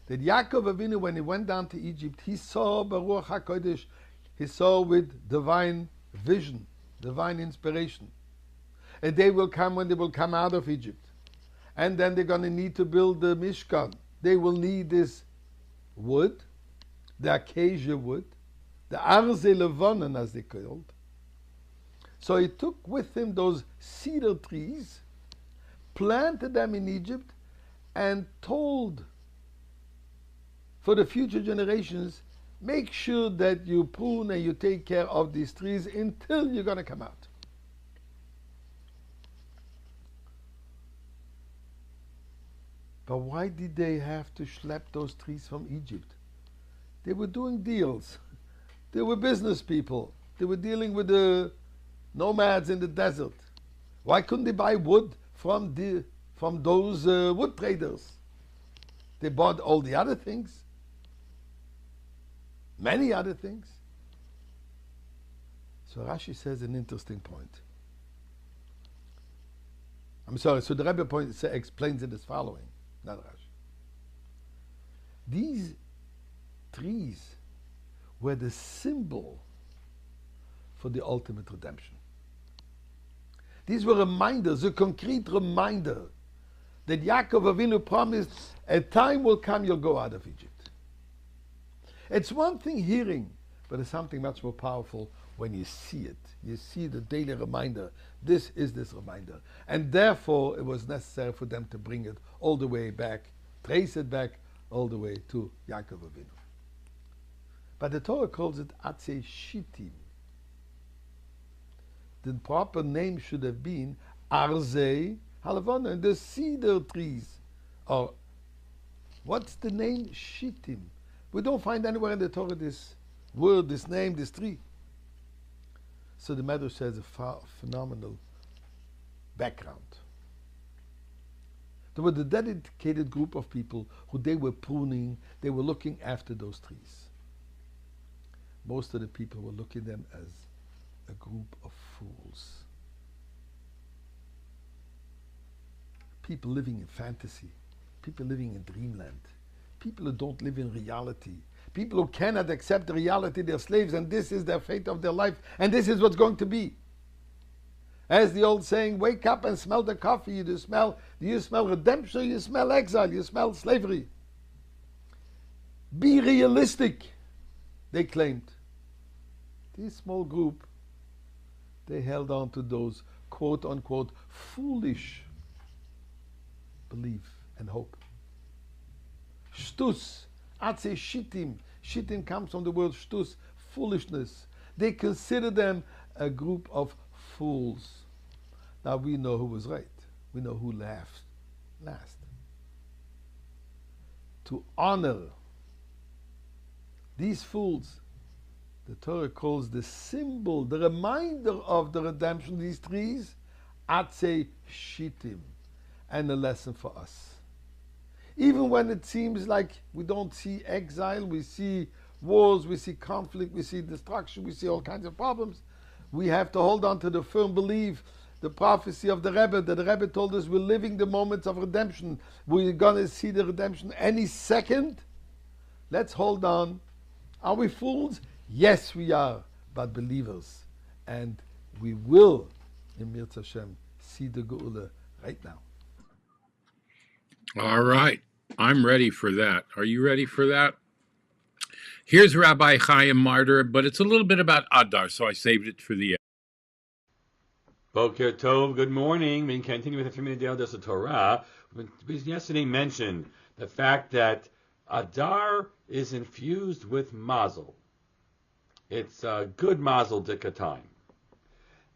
that Yaakov Avinu, when he went down to Egypt, he saw Baruch HaKodesh, he saw with divine vision, divine inspiration. A day will come when they will come out of Egypt. And then they're going to need to build the Mishkan. They will need this wood, the acacia wood, the Arze Levonen, as they called. So he took with him those cedar trees, planted them in Egypt, and told for the future generations, make sure that you prune and you take care of these trees until you're going to come out. But why did they have to schlep those trees from Egypt? They were doing deals. They were business people. They were dealing with the nomads in the desert. Why couldn't they buy wood from those wood traders? They bought all the other things. Many other things. So Rashi says an interesting point. I'm sorry, so the Rebbe explains it as following. Not Rashi. These trees were the symbol for the ultimate redemption. These were reminders, a concrete reminder that Yaakov Avinu promised a time will come you'll go out of Egypt. It's one thing hearing, but it's something much more powerful when you see it. You see the daily reminder. This is this reminder. And therefore, it was necessary for them to bring it all the way back, trace it back all the way to Yaakov Avinu. But the Torah calls it Atze Shittim. The proper name should have been Arze Halavona, the cedar trees. Or, what's the name? Shittim. We don't find anywhere in the Torah this word, this name, this tree. So the Medrash says a phenomenal background. There was a dedicated group of people who they were pruning, they were looking after those trees. Most of the people were looking at them as a group of fools. People living in fantasy, people living in dreamland, people who don't live in reality, people who cannot accept the reality they're slaves and this is their fate of their life and this is what's going to be. As the old saying, wake up and smell the coffee. Do you smell redemption? You smell exile. You smell slavery. Be realistic, they claimed. This small group, they held on to those quote unquote foolish belief and hope. Shtus, Atze Shittim. Shittim comes from the word shtus, foolishness. They consider them a group of fools. Now we know who was right. We know who laughed last. To honor these fools, the Torah calls the symbol, the reminder of the redemption of these trees, Atze Shittim, and a lesson for us. Even when it seems like we don't see exile, we see wars, we see conflict, we see destruction, we see all kinds of problems. We have to hold on to the firm belief, the prophecy of the Rebbe, that the Rebbe told us we're living the moments of redemption. We're going to see the redemption any second. Let's hold on. Are we fools? Yes, we are, but believers. And we will, in Mirz Hashem, see the Geula right now. All right. I'm ready for that. Are you ready for that? Here's Rabbi Chaim Martyr, but it's a little bit about Adar, so I saved it for the end. Boker Tov, good morning. We continue with the 3-minute daily dose of Torah. We yesterday mentioned the fact that Adar is infused with mazel. It's a good mazel dika time.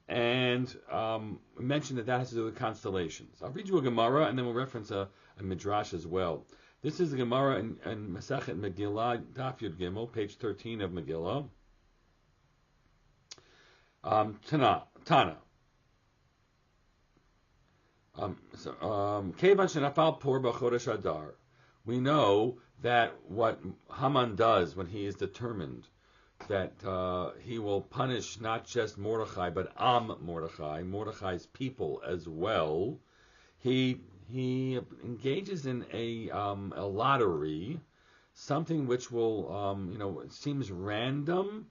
And we mentioned that has to do with constellations. I'll read you a Gemara, and then we'll reference a Midrash as well. This is the Gemara in Masechet Megillah, Daf Yud Gimel, page 13 of Megillah. Tana. Kevan shenafal por b'chodesh Adar. We know that what Haman does when he is determined that he will punish not just Mordechai, but Mordechai, Mordechai's people as well. He engages in a lottery, something which will, it seems random,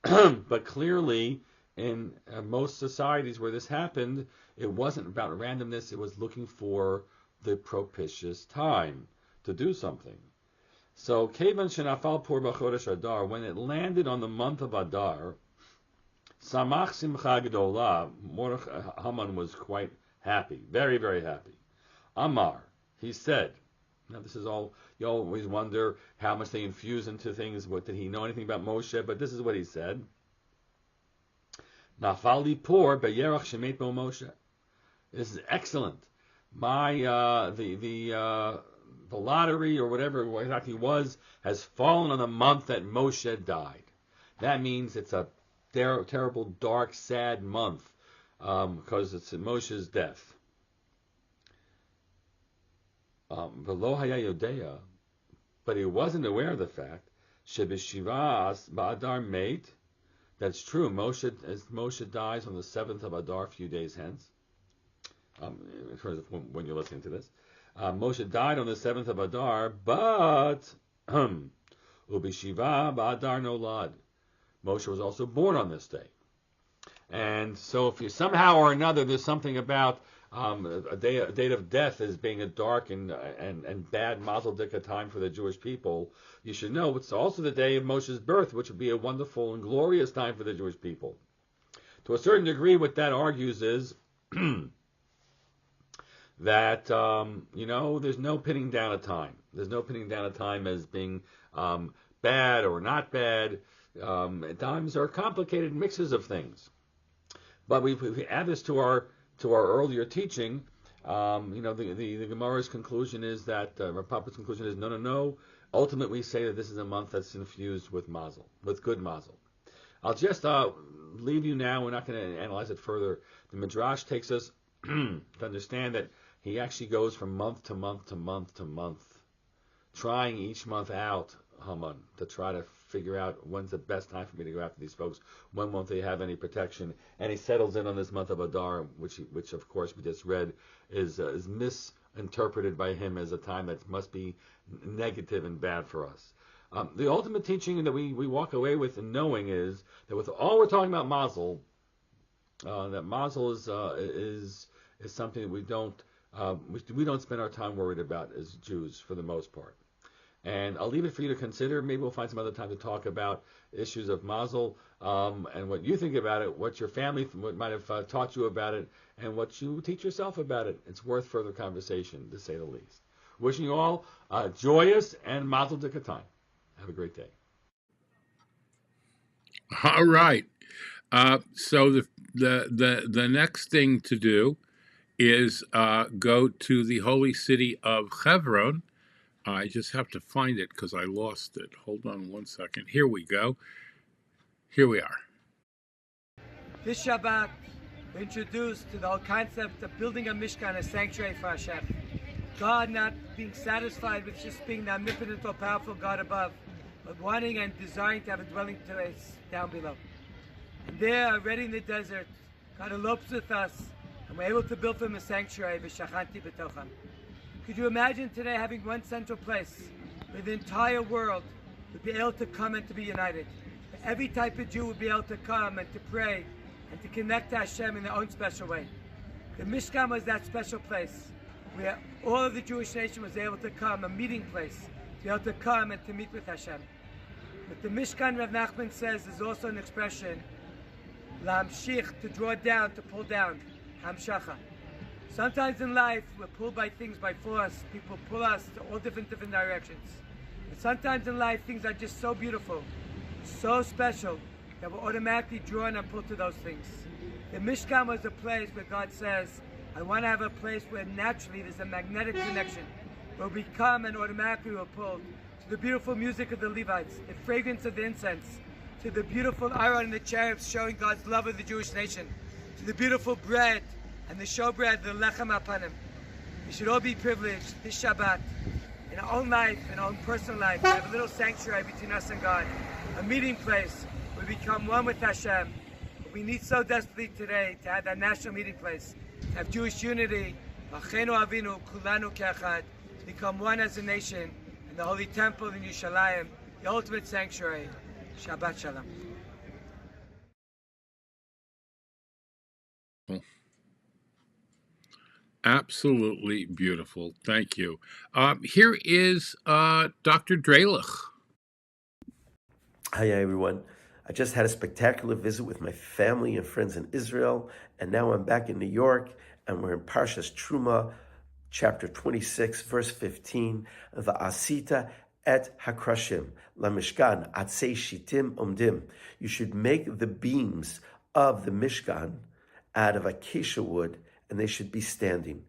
but clearly in most societies where this happened, it wasn't about randomness. It was looking for the propitious time to do something. So, Kevan shenafal por b'chodesh Adar, when it landed on the month of Adar, Samach simcha gedola, Haman was quite happy, very, very happy. Amar, he said, now this is all, you always wonder how much they infuse into things, what did he know anything about Moshe, but this is what he said. Nafali por beyerach shemet bo Moshe. This is excellent. My, the lottery or whatever it exactly was has fallen on the month that Moshe died. That means it's a terrible, dark, sad month because it's Moshe's death. V'lo haya yodea, but he wasn't aware of the fact shebeshivas ba'adar meit. That's true. Moshe dies on the 7th of Adar, a few days hence. In terms of when you're listening to this. Moshe died on the 7th of Adar, but Ubishiva ba'Adar nolad. Moshe was also born on this day. And so if you somehow or another there's something about a date of death as being a dark and bad mazel dika time for the Jewish people, you should know it's also the day of Moshe's birth, which would be a wonderful and glorious time for the Jewish people. To a certain degree, what that argues is that, there's no pinning down a time. There's no pinning down a time as being bad or not bad. Times are complicated mixes of things. But we add this to our earlier teaching. The Gemara's conclusion is that, Rav Papa's conclusion is no. Ultimately, we say that this is a month that's infused with mazel, with good mazel. I'll just leave you now. We're not going to analyze it further. The Midrash takes us to understand that he actually goes from month to month to month to month, trying each month out, Haman, to try to figure out when's the best time for me to go after these folks, when won't they have any protection, and he settles in on this month of Adar, which of course we just read is misinterpreted by him as a time that must be negative and bad for us. The ultimate teaching that we walk away with and knowing is that with all we're talking about mazel, that mazel is something that we don't spend our time worried about as Jews for the most part. And I'll leave it for you to consider. Maybe we'll find some other time to talk about issues of mazel and what you think about it, what your family might have taught you about it, and what you teach yourself about it. It's worth further conversation, to say the least. Wishing you all a joyous and mazel dika time. Have a great day. All right. So the next thing to do is go to the holy city of Hebron. I just have to find it because I lost it. Hold on one second. Here we go. Here we are. This Shabbat, we're introduced to the whole concept of building a Mishkan, a sanctuary for Hashem. God not being satisfied with just being the omnipotent or powerful God above, but wanting and desiring to have a dwelling place down below. And there, already in the desert, God elopes with us, and we're able to build for him a sanctuary, v'shachanti b'tocham. Could you imagine today having one central place where the entire world would be able to come and to be united? Where every type of Jew would be able to come and to pray and to connect to Hashem in their own special way. The Mishkan was that special place where all of the Jewish nation was able to come, a meeting place, to be able to come and to meet with Hashem. But the Mishkan, Rav Nachman says, is also an expression, lamshich, to draw down, to pull down, hamshacha. Sometimes in life, we're pulled by things by force. People pull us to all different directions. And sometimes in life, things are just so beautiful, so special, that we're automatically drawn and pulled to those things. The Mishkan was a place where God says, I want to have a place where naturally there's a magnetic connection, where we come and automatically we're pulled to the beautiful music of the Levites, the fragrance of the incense, to the beautiful iron and the cherubs showing God's love of the Jewish nation, to the beautiful bread and the showbread, the lechem apanim. We should all be privileged this Shabbat, in our own life, in our own personal life, to have a little sanctuary between us and God, a meeting place where we become one with Hashem. We need so desperately today to have that national meeting place, to have Jewish unity, Achenu Avinu, Kulanu Ke'achad, to become one as a nation, in the Holy Temple in Yerushalayim, the ultimate sanctuary. Shabbat Shalom. Absolutely beautiful. Thank you. Here is Dr. Drelich. Hi, everyone. I just had a spectacular visit with my family and friends in Israel, and now I'm back in New York, and we're in Parshas Terumah, chapter 26, verse 15. Va'asita et hakrashim lamishkan atzei shitim umdim. You should make the beams of the Mishkan out of acacia wood, and they should be standing.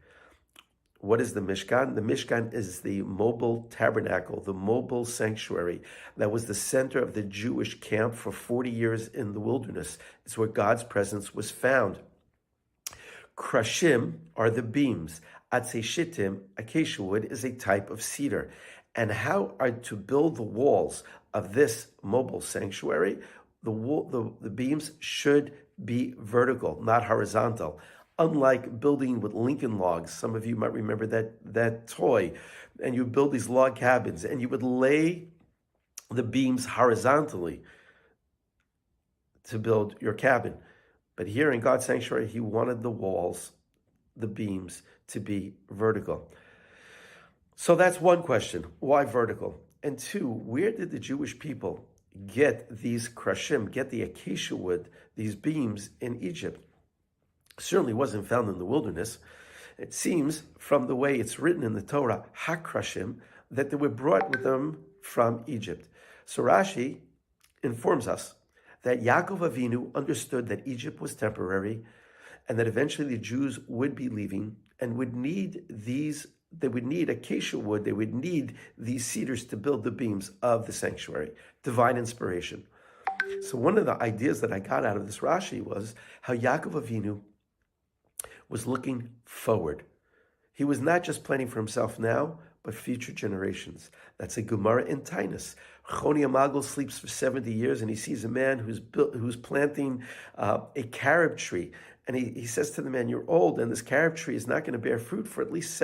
What is the Mishkan? The Mishkan is the mobile tabernacle, the mobile sanctuary that was the center of the Jewish camp for 40 years in the wilderness. It's where God's presence was found. Krashim are the beams. Atzei shittim, acacia wood, is a type of cedar. And how are to build the walls of this mobile sanctuary? The beams should be vertical, not horizontal. Unlike building with Lincoln logs, some of you might remember that toy, and you build these log cabins, and you would lay the beams horizontally to build your cabin. But here in God's sanctuary, he wanted the walls, the beams, to be vertical. So that's one question. Why vertical? And two, where did the Jewish people get these krashim, get the acacia wood, these beams in Egypt? Certainly wasn't found in the wilderness. It seems from the way it's written in the Torah, hakrashim, that they were brought with them from Egypt. So Rashi informs us that Yaakov Avinu understood that Egypt was temporary and that eventually the Jews would be leaving and would need they would need acacia wood, they would need these cedars to build the beams of the sanctuary. Divine inspiration. So one of the ideas that I got out of this Rashi was how Yaakov Avinu was looking forward. He was not just planning for himself now, but future generations. That's a Gemara in Tainus. Choni Amagal sleeps for 70 years, and he sees a man who's planting a carob tree. And he says to the man, "You're old, and this carob tree is not going to bear fruit for at least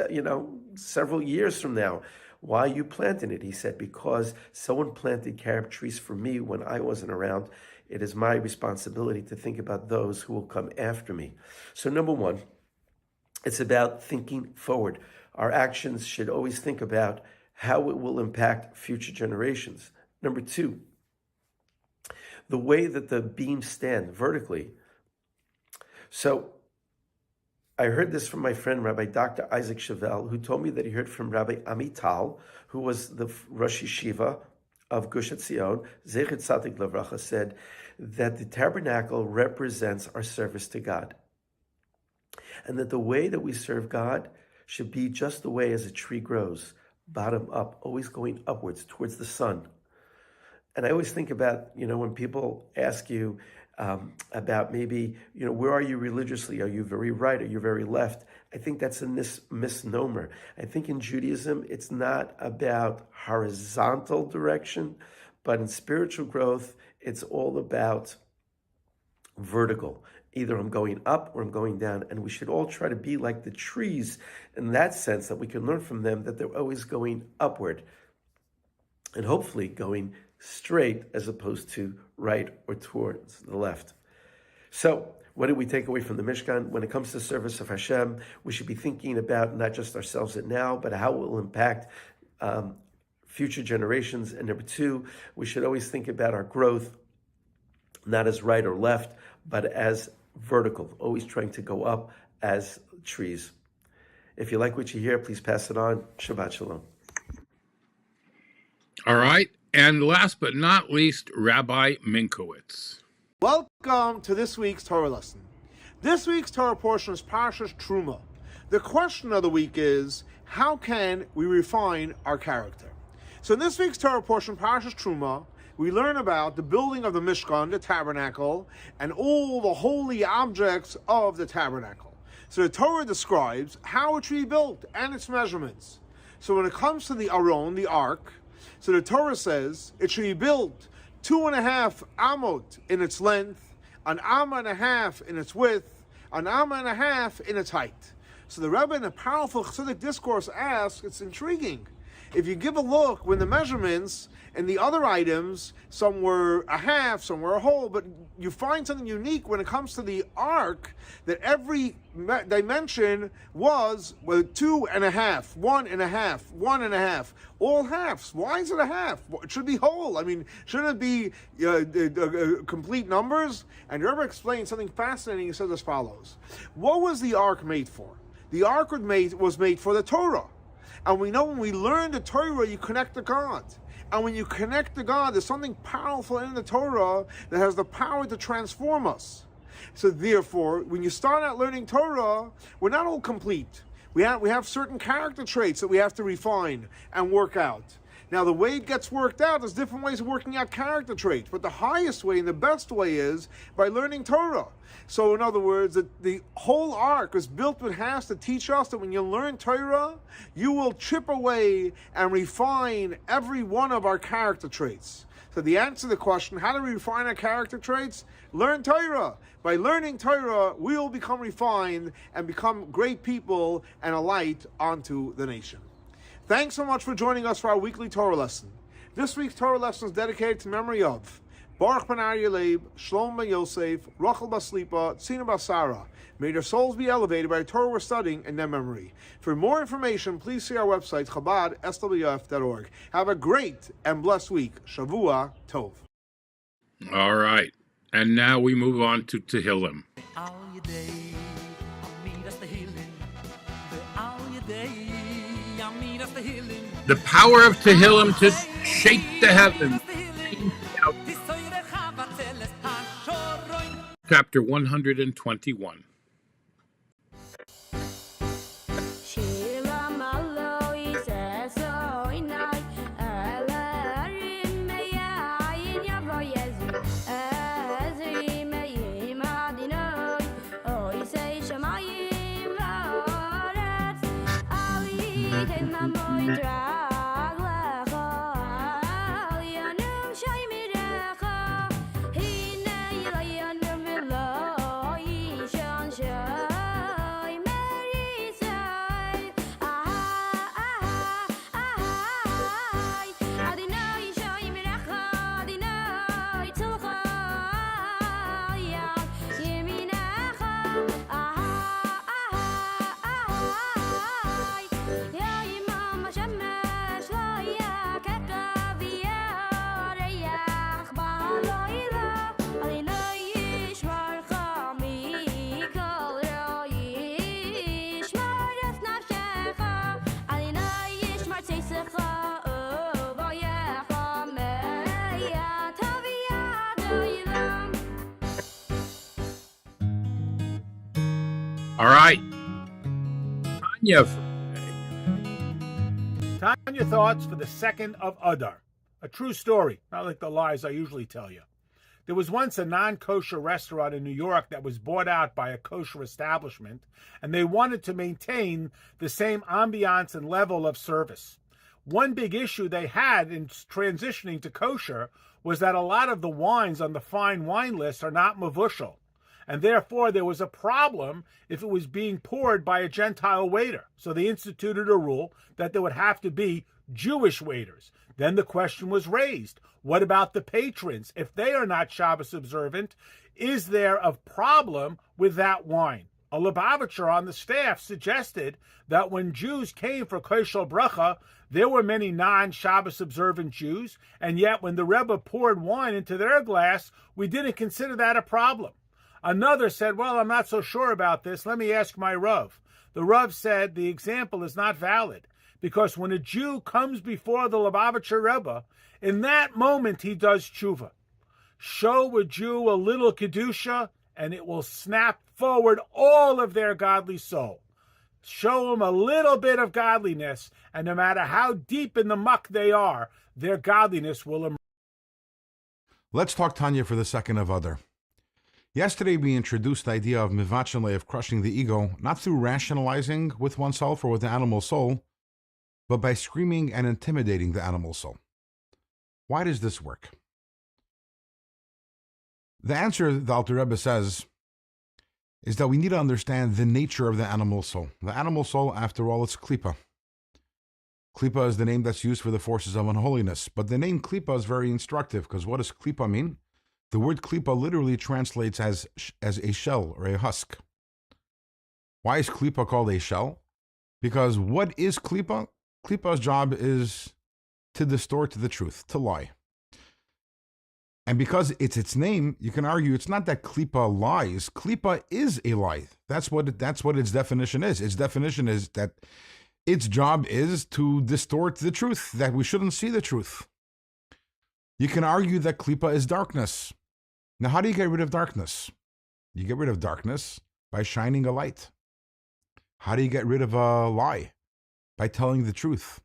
several years from now. Why are you planting it?" He said, "Because someone planted carob trees for me when I wasn't around. It is my responsibility to think about those who will come after me." So number one, it's about thinking forward. Our actions should always think about how it will impact future generations. Number two, the way that the beams stand vertically. So I heard this from my friend, Rabbi Dr. Isaac Chevelle, who told me that he heard from Rabbi Amital, who was the Rosh Yeshiva of Gush Etzion, Zecher Tzadik Levracha, said that the tabernacle represents our service to God. And that the way that we serve God should be just the way as a tree grows, bottom up, always going upwards towards the sun. And I always think about, when people ask you about maybe, where are you religiously? Are you very right? Are you very left? I think that's a misnomer. I think in Judaism, it's not about horizontal direction, But in spiritual growth, it's all about vertical. Either I'm going up or I'm going down. And we should all try to be like the trees in that sense, that we can learn from them that they're always going upward and hopefully going straight as opposed to right or towards the left. So what do we take away from the Mishkan? When it comes to service of Hashem, we should be thinking about not just ourselves at now, but how it will impact future generations. And number two, we should always think about our growth, not as right or left, but as vertical, always trying to go up as trees. If you like what you hear, please pass it on. Shabbat Shalom. All right. And last but not least, Rabbi Minkowitz. Welcome to this week's Torah lesson. This week's Torah portion is Parshas Terumah. The question of the week is, how can we refine our character? So in this week's Torah portion, Parshas Terumah, we learn about the building of the Mishkan, the tabernacle, and all the holy objects of the tabernacle. So the Torah describes how it should be built and its measurements. So when it comes to the Aron, the ark, so the Torah says it should be built 2.5 amot in its length, an amma and a half in its width, an amma and a half in its height. So the Rebbe in a powerful Chassidic discourse asks, it's intriguing. If you give a look when the measurements and the other items, some were a half, some were a whole, but you find something unique when it comes to the ark, that every dimension was 2.5, 1.5, 1.5, all halves. Why is it a half? It should be whole. I mean, shouldn't it be complete numbers? And Rebbe explained something fascinating. He says as follows. What was the ark made for? The ark was made for the Torah. And we know when we learn the Torah, you connect to God. And when you connect to God, there's something powerful in the Torah that has the power to transform us. So therefore, when you start out learning Torah, we're not all complete. We have certain character traits that we have to refine and work out. Now, the way it gets worked out, there's different ways of working out character traits. But the highest way and the best way is by learning Torah. So in other words, the whole ark is built with hands to teach us that when you learn Torah, you will chip away and refine every one of our character traits. So the answer to the question, how do we refine our character traits? Learn Torah. By learning Torah, we will become refined and become great people and a light onto the nation. Thanks so much for joining us for our weekly Torah lesson. This week's Torah lesson is dedicated to memory of Baruch ben Aryeh Leib, Shlom ben Yosef, Rachel Baslipa, Tzina Basara. May their souls be elevated by the Torah we're studying in their memory. For more information, please see our website, chabad.swf.org. Have a great and blessed week. Shavua Tov. All right. And now we move on to Tehillim. The power of Tehillim to shake the heavens. Chapter 121. All right. Tanya thoughts for the 2nd of Adar. A true story, not like the lies I usually tell you. There was once a non-kosher restaurant in New York that was bought out by a kosher establishment, and they wanted to maintain the same ambiance and level of service. one big issue they had in transitioning to kosher was that a lot of the wines on the fine wine list are not mavushal. And therefore, there was a problem if it was being poured by a Gentile waiter. So they instituted a rule that there would have to be Jewish waiters. Then the question was raised, what about the patrons? If they are not Shabbos observant, is there a problem with that wine? A Lubavitcher on the staff suggested that when Jews came for kosher bracha, there were many non-Shabbos observant Jews, and yet when the Rebbe poured wine into their glass, we didn't consider that a problem. Another said, well, I'm not so sure about this. Let me ask my Rav. The Rav said the example is not valid because when a Jew comes before the Lubavitcher Rebbe, in that moment he does tshuva. Show a Jew a little kedusha and it will snap forward all of their godly soul. Show them a little bit of godliness, and no matter how deep in the muck they are, their godliness will emerge. Let's talk Tanya for the second of Adar. Yesterday we introduced the idea of mivachenle, of crushing the ego, not through rationalizing with oneself or with the animal soul, but by screaming and intimidating the animal soul. Why does this work? The answer, the Alter Rebbe says, is that we need to understand the nature of the animal soul. The animal soul, after all, it's klipa. Klipa is the name that's used for the forces of unholiness. But the name klipa is very instructive, because what does klipa mean? The word klipa literally translates as a shell or a husk. Why is klipa called a shell? Because what is klipa? Klipa's job is to distort the truth, to lie. And because it's its name, you can argue it's not that klipa lies. Klipa is a lie. That's what its definition is. Its definition is that its job is to distort the truth, that we shouldn't see the truth. You can argue that klipa is darkness. Now, how do you get rid of darkness? You get rid of darkness by shining a light. How do you get rid of a lie? By telling the truth.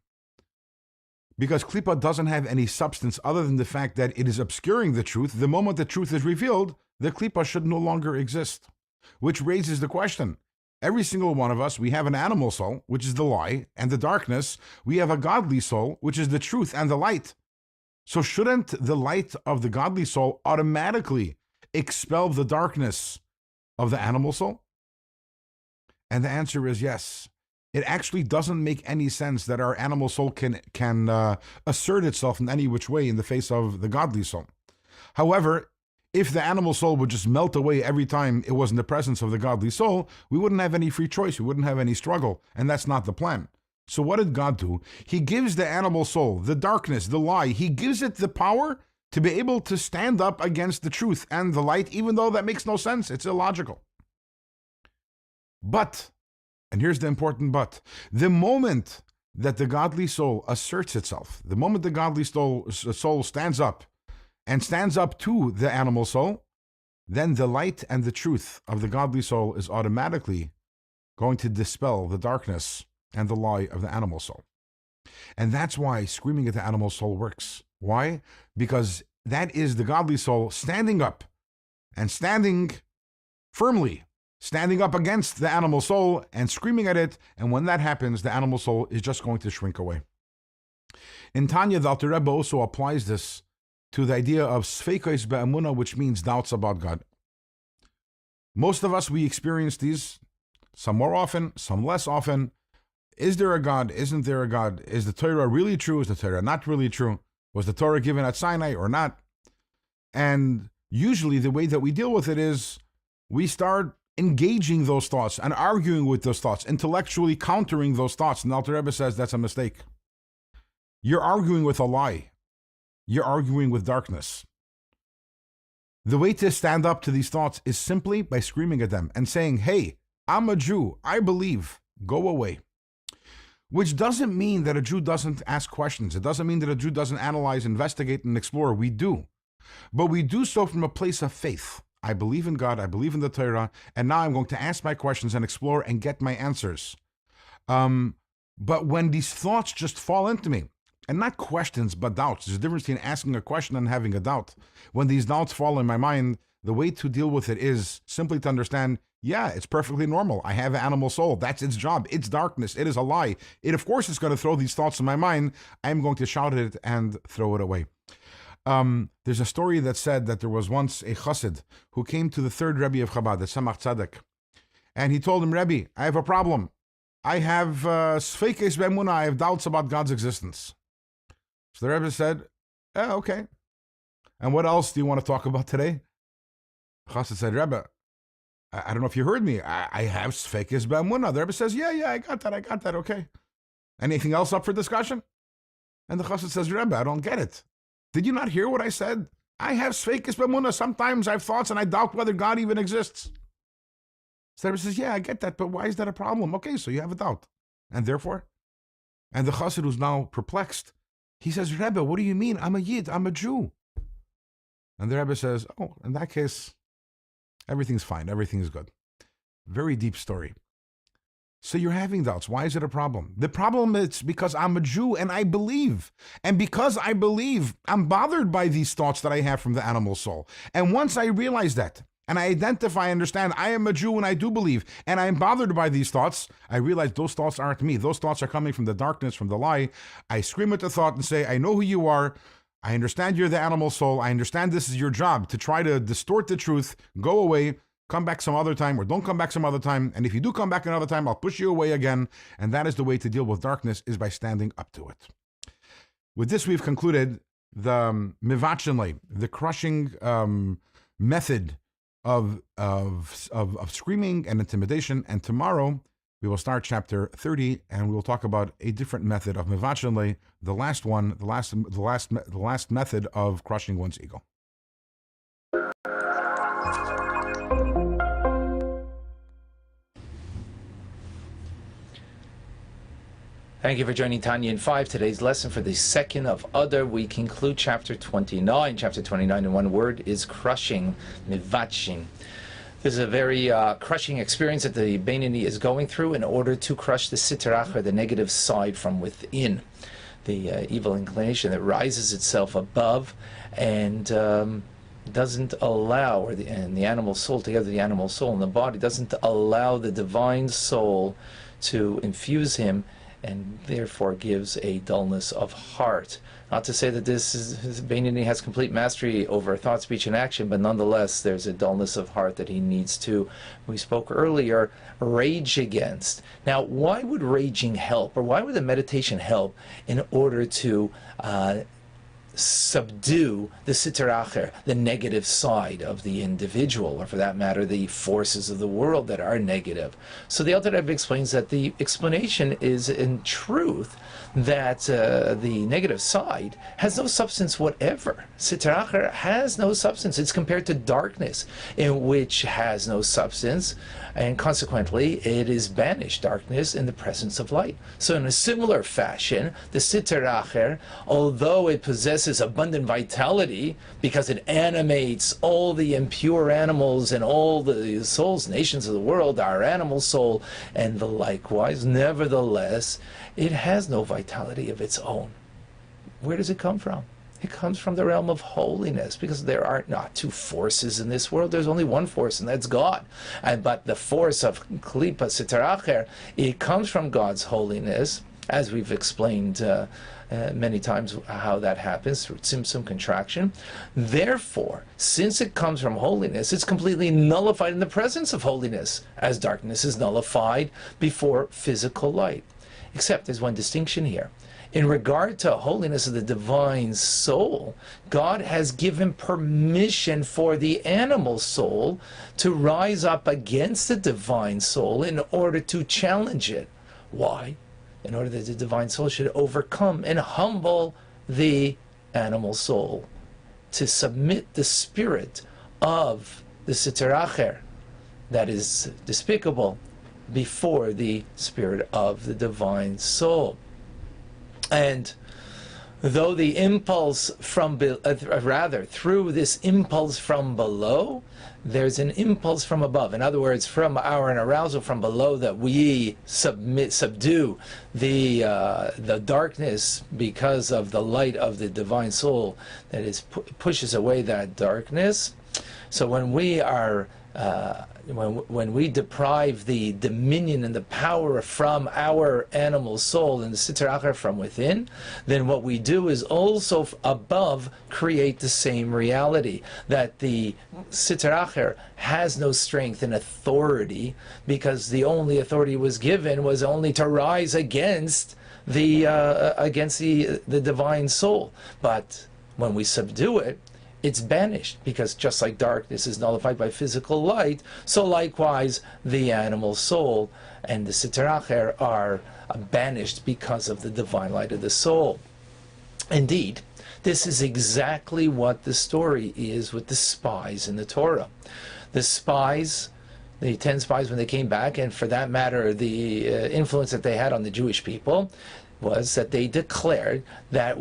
Because klipa doesn't have any substance other than the fact that it is obscuring the truth. The moment the truth is revealed, the klipa should no longer exist. Which raises the question. Every single one of us, we have an animal soul, which is the lie, and the darkness. We have a godly soul, which is the truth and the light. So shouldn't the light of the godly soul automatically expel the darkness of the animal soul? And the answer is yes. It actually doesn't make any sense that our animal soul can assert itself in any which way in the face of the godly soul. However, if the animal soul would just melt away every time it was in the presence of the godly soul, we wouldn't have any free choice, we wouldn't have any struggle, and that's not the plan. So what did God do? He gives the animal soul, the darkness, the lie, he gives it the power to be able to stand up against the truth and the light, even though that makes no sense, it's illogical. But, and here's the important but, the moment that the godly soul asserts itself, the moment the godly soul stands up and stands up to the animal soul, then the light and the truth of the godly soul is automatically going to dispel the darkness and the lie of the animal soul. And that's why screaming at the animal soul works. Why? Because that is the godly soul standing up and standing firmly, standing up against the animal soul and screaming at it. And when that happens, the animal soul is just going to shrink away. In Tanya, the Alter Rebbe also applies this to the idea of sfeikos be'emunah, which means doubts about God. Most of us, we experience these, some more often, some less often. Is there a God? Isn't there a God? Is the Torah really true? Is the Torah not really true? Was the Torah given at Sinai or not? And usually the way that we deal with it is we start engaging those thoughts and arguing with those thoughts, intellectually countering those thoughts. And the Alter Rebbe says that's a mistake. You're arguing with a lie. You're arguing with darkness. The way to stand up to these thoughts is simply by screaming at them and saying, hey, I'm a Jew. I believe. Go away. Which doesn't mean that a Jew doesn't ask questions. It doesn't mean that a Jew doesn't analyze, investigate, and explore. We do. But we do so from a place of faith. I believe in God. I believe in the Torah. And now I'm going to ask my questions and explore and get my answers. But when these thoughts just fall into me, and not questions, but doubts. There's a difference between asking a question and having a doubt. When these doubts fall in my mind, The way to deal with it is simply to understand, yeah, it's perfectly normal. I have an animal soul. That's its job. It's darkness. It is a lie. It, of course, is going to throw these thoughts in my mind. I'm going to shout at it and throw it away. There's a story that said that there was once a chassid who came to the third Rebbe of Chabad, the Tzemach Tzedek, and he told him, Rebbe, I have a problem. I have sfeikes be'emunah. I have doubts about God's existence. So the Rebbe said, okay. And what else do you want to talk about today? Chassid said, Rebbe, I don't know if you heard me. I have sfeikes be'emunah. The Rebbe says, yeah, I got that, okay. Anything else up for discussion? And the chassid says, Rebbe, I don't get it. Did you not hear what I said? I have sfeikes be'emunah. Sometimes I have thoughts and I doubt whether God even exists. So the Rebbe says, yeah, I get that, but why is that a problem? Okay, so you have a doubt. And therefore? And the chassid, who's now perplexed, he says, Rebbe, what do you mean? I'm a Yid, I'm a Jew. And the Rebbe says, oh, in that case, everything's fine, everything's good. Very deep story. So you're having doubts. Why is it a problem? The problem is because I'm a Jew and I believe. And because I believe, I'm bothered by these thoughts that I have from the animal soul. And once I realize that, and I identify, understand, I am a Jew and I do believe, and I am bothered by these thoughts, I realize those thoughts aren't me. Those thoughts are coming from the darkness, from the lie. I scream at the thought and say, I know who you are. I understand you're the animal soul. I understand this is your job, to try to distort the truth. Go away. Come back some other time, or don't come back some other time. And if you do come back another time, I'll push you away again. And that is the way to deal with darkness, is by standing up to it. With this, we've concluded the mivachenle, the crushing method of screaming and intimidation. And tomorrow we will start chapter 30, and we will talk about a different method of mivachenle, the last method of crushing one's ego. Thank you for joining Tanya in 5. Today's lesson for the 2nd of Adar, we conclude chapter 29. Chapter 29 in one word is crushing, mivachin. This is a very crushing experience that the Beinoni is going through in order to crush the siter achra, the negative side from within, the evil inclination that rises itself above and doesn't allow, and the animal soul, together the animal soul and the body, doesn't allow the divine soul to infuse him, and therefore gives a dullness of heart. Not to say that Beinoni has complete mastery over thought, speech, and action, but nonetheless, there's a dullness of heart that he needs to, we spoke earlier, rage against. Now, why would raging help, or why would the meditation help in order to subdue the siter achra, the negative side of the individual, or for that matter, the forces of the world that are negative? So the Alter Rebbe explains that the explanation is, in truth, that the negative side has no substance whatever. Siter achra has no substance. It's compared to darkness, in which has no substance, and consequently it is banished, darkness, in the presence of light. So in a similar fashion, the siter achra, although it possesses abundant vitality because it animates all the impure animals and all the souls, nations of the world, our animal soul, and the likewise, nevertheless, it has no vitality of its own. Where does it come from? It comes from the realm of holiness, because there are not two forces in this world. There's only one force, and that's God. But the force of klipa siter achra, it comes from God's holiness, as we've explained many times how that happens through tzimtzum, contraction. Therefore, since it comes from holiness, it's completely nullified in the presence of holiness, as darkness is nullified before physical light. Except there's one distinction here. In regard to holiness of the divine soul, God has given permission for the animal soul to rise up against the divine soul in order to challenge it. Why? In order that the divine soul should overcome and humble the animal soul, to submit the spirit of the siter achra that is despicable before the spirit of the divine soul. And though the impulse from, through this impulse from below, there's an impulse from above. In other words, from an arousal from below, that we subdue the darkness because of the light of the divine soul that is pushes away that darkness. So when we are when we deprive the dominion and the power from our animal soul and the Sitr Acher from within, then what we do is also above create the same reality, that the Sitr Acher has no strength and authority, because the only authority was given was only to rise against the divine soul. But when we subdue it, it's banished, because just like darkness is nullified by physical light, so likewise the animal soul and the Sitr Acher are banished because of the divine light of the soul. Indeed, this is exactly what the story is with the spies in the Torah. The spies, the 10 spies, when they came back, and for that matter, the influence that they had on the Jewish people, was that they declared that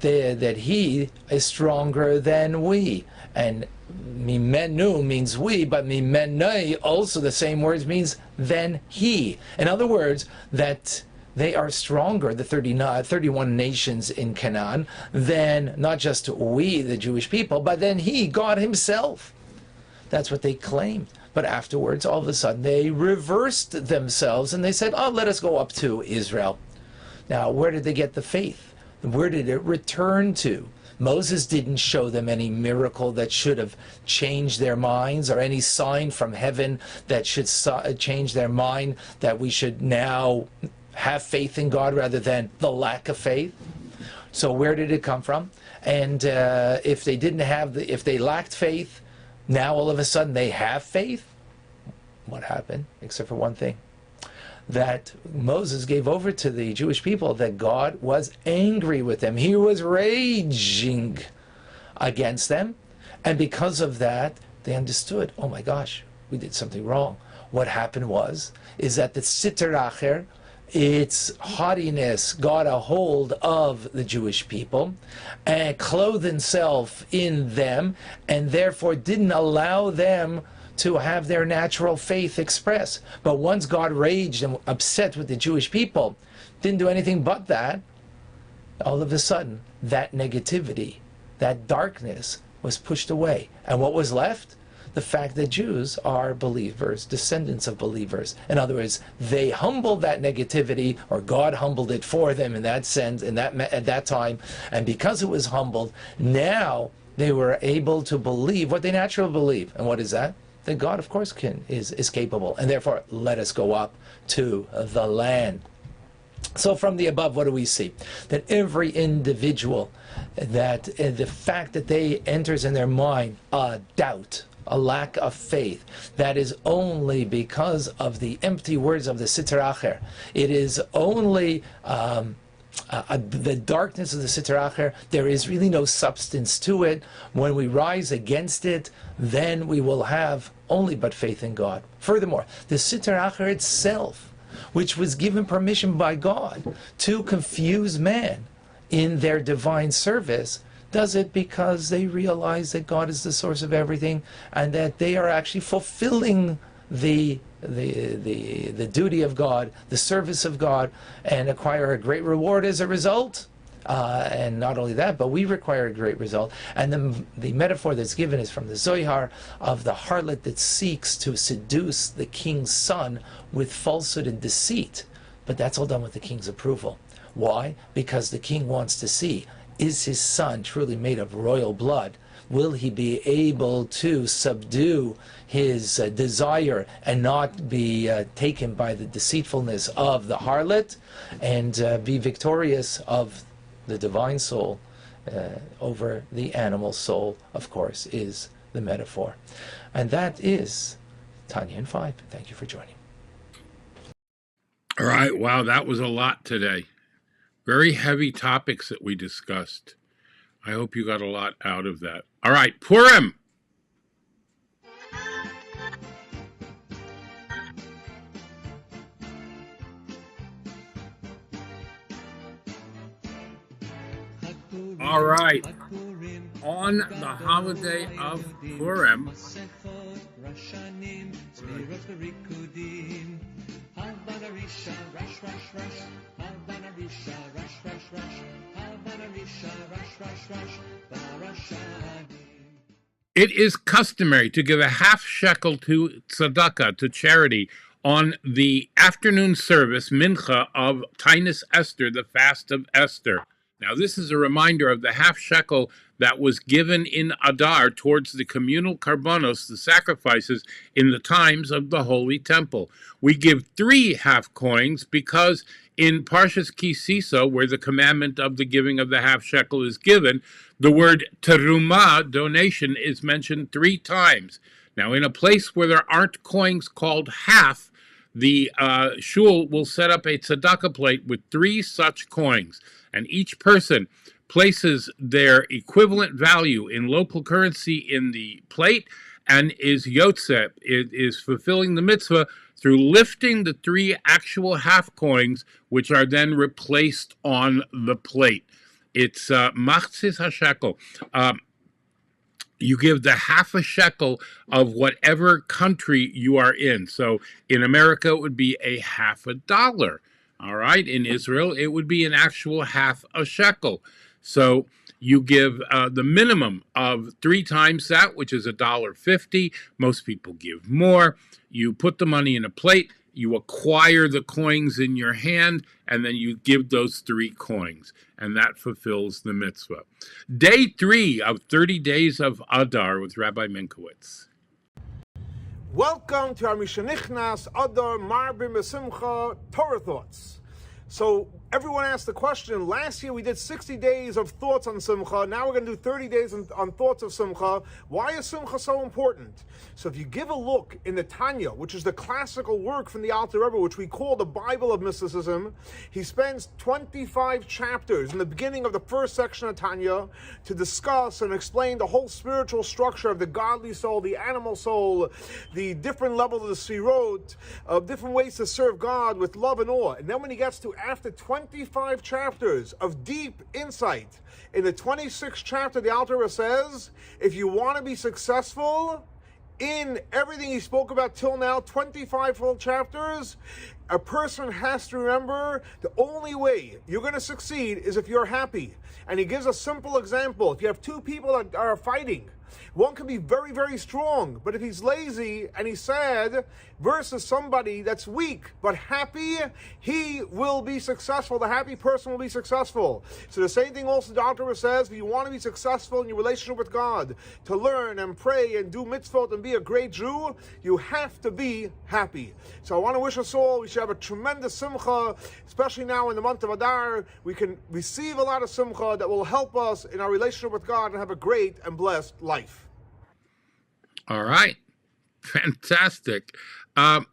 that he is stronger than we. And mimenu means we, but mimenai, also the same words, means than he. In other words, that they are stronger, the 31 nations in Canaan, than not just we, the Jewish people, but than he, God himself. That's what they claimed. But afterwards, all of a sudden, they reversed themselves and they said, oh, let us go up to Israel. Now, where did they get the faith? Where did it return to? Moses didn't show them any miracle that should have changed their minds, or any sign from heaven that should change their mind, that we should now have faith in God rather than the lack of faith. So where did it come from? And if they lacked faith, now all of a sudden they have faith? What happened? Except for one thing. That Moses gave over to the Jewish people, that God was angry with them. He was raging against them. And because of that, they understood, oh my gosh, we did something wrong. What happened is that the Sitr Acher, its haughtiness, got a hold of the Jewish people and clothed itself in them, and therefore didn't allow them to have their natural faith expressed. But once God raged and upset with the Jewish people, didn't do anything but that, all of a sudden, that negativity, that darkness was pushed away. And what was left? The fact that Jews are believers, descendants of believers. In other words, they humbled that negativity, or God humbled it for them in that sense, at that time. And because it was humbled, now they were able to believe what they naturally believe. And what is that? That God, of course, is capable, and therefore let us go up to the land. So from the above, what do we see? That every individual, that the fact that they enters in their mind a doubt, a lack of faith, that is only because of the empty words of the Sitr Acher. It is only the darkness of the Sitr Acher. There is really no substance to it. When we rise against it, then we will have only but faith in God. Furthermore, the Sitr Acher itself, which was given permission by God to confuse man in their divine service, does it because they realize that God is the source of everything, and that they are actually fulfilling the duty of God, the service of God, and acquire a great reward as a result. And not only that, but we require a great result. And the metaphor that's given is from the Zohar, of the harlot that seeks to seduce the king's son with falsehood and deceit. But that's all done with the king's approval. Why? Because the king wants to see, is his son truly made of royal blood? Will he be able to subdue his desire and not be taken by the deceitfulness of the harlot, and be victorious of the divine soul over the animal soul, of course, is the metaphor. And that is Tanya and 5. Thank you for joining. All right. Wow, that was a lot today. Very heavy topics that we discussed. I hope you got a lot out of that. All right, Purim. All right. On the holiday of Purim, It is customary to give a half shekel to tzedakah, to charity, on the afternoon service, mincha, of Tainis Esther, the fast of Esther. Now, this is a reminder of the half shekel that was given in Adar towards the communal karbanos, the sacrifices, in the times of the Holy Temple. We give 3 half coins because in Parshas Ki Sisa, where the commandment of the giving of the half shekel is given, the word Terumah, donation, is mentioned 3 times. Now, in a place where there aren't coins called half, the shul will set up a tzedakah plate with 3 such coins, and each person places their equivalent value in local currency in the plate and is yotzeh. It is fulfilling the mitzvah through lifting the 3 actual half coins, which are then replaced on the plate. It's machzis hashekel. You give the half a shekel of whatever country you are in. So in America, it would be a half a dollar. All right. In Israel, it would be an actual half a shekel. So you give the minimum of 3 times that, which is $1.50. Most people give more. You put the money in a plate. You acquire the coins in your hand, and then you give those 3 coins, and that fulfills the mitzvah. Day 3 of 30 days of Adar with Rabbi Minkowitz. Welcome to our Mishanichnas Adar Marbim Besimcha Torah Thoughts. So everyone asked the question, last year we did 60 days of thoughts on Simcha, now we're going to do 30 days on thoughts of Simcha. Why is Simcha so important? So if you give a look in the Tanya, which is the classical work from the Alter Rebbe, which we call the Bible of mysticism, he spends 25 chapters in the beginning of the first section of Tanya to discuss and explain the whole spiritual structure of the godly soul, the animal soul, the different levels of the Sfirot, of different ways to serve God with love and awe. And then when he gets to after 25 chapters of deep insight, in the 26th chapter, the Alter Rebbe says, if you want to be successful in everything he spoke about till now, 25 full chapters, a person has to remember the only way you're going to succeed is if you're happy. And he gives a simple example. If you have 2 people that are fighting, one can be very, very strong, but if he's lazy and he's sad, versus somebody that's weak but happy, he will be successful. The happy person will be successful. So the same thing also the Alter Rebbe says, if you want to be successful in your relationship with God, to learn and pray and do mitzvot and be a great Jew, you have to be happy. So I want to wish us all, we should have a tremendous simcha, especially now in the month of Adar. We can receive a lot of simcha that will help us in our relationship with God and have a great and blessed life. All right. Fantastic. And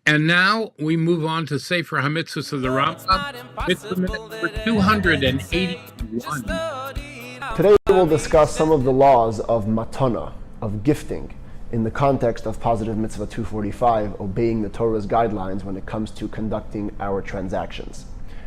now we move on to Sefer HaMitzvahs of the Rambam, mitzvah number 281. Today we'll discuss some of the laws of matana, of gifting, in the context of positive mitzvah 245, obeying the Torah's guidelines when it comes to conducting our transactions.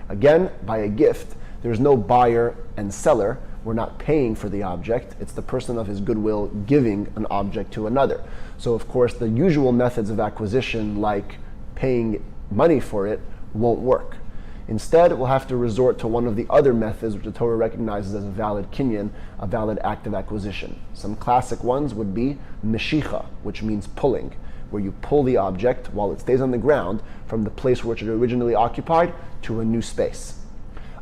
Again, by a gift, there's no buyer and seller. We're not paying for the object. It's the person of his goodwill giving an object to another. So of course the usual methods of acquisition, like paying money for it, won't work. Instead, we'll have to resort to one of the other methods which the Torah recognizes as a valid kinyan, a valid act of acquisition. Some classic ones would be meshicha, which means pulling, where you pull the object while it stays on the ground from the place which it originally occupied to a new space.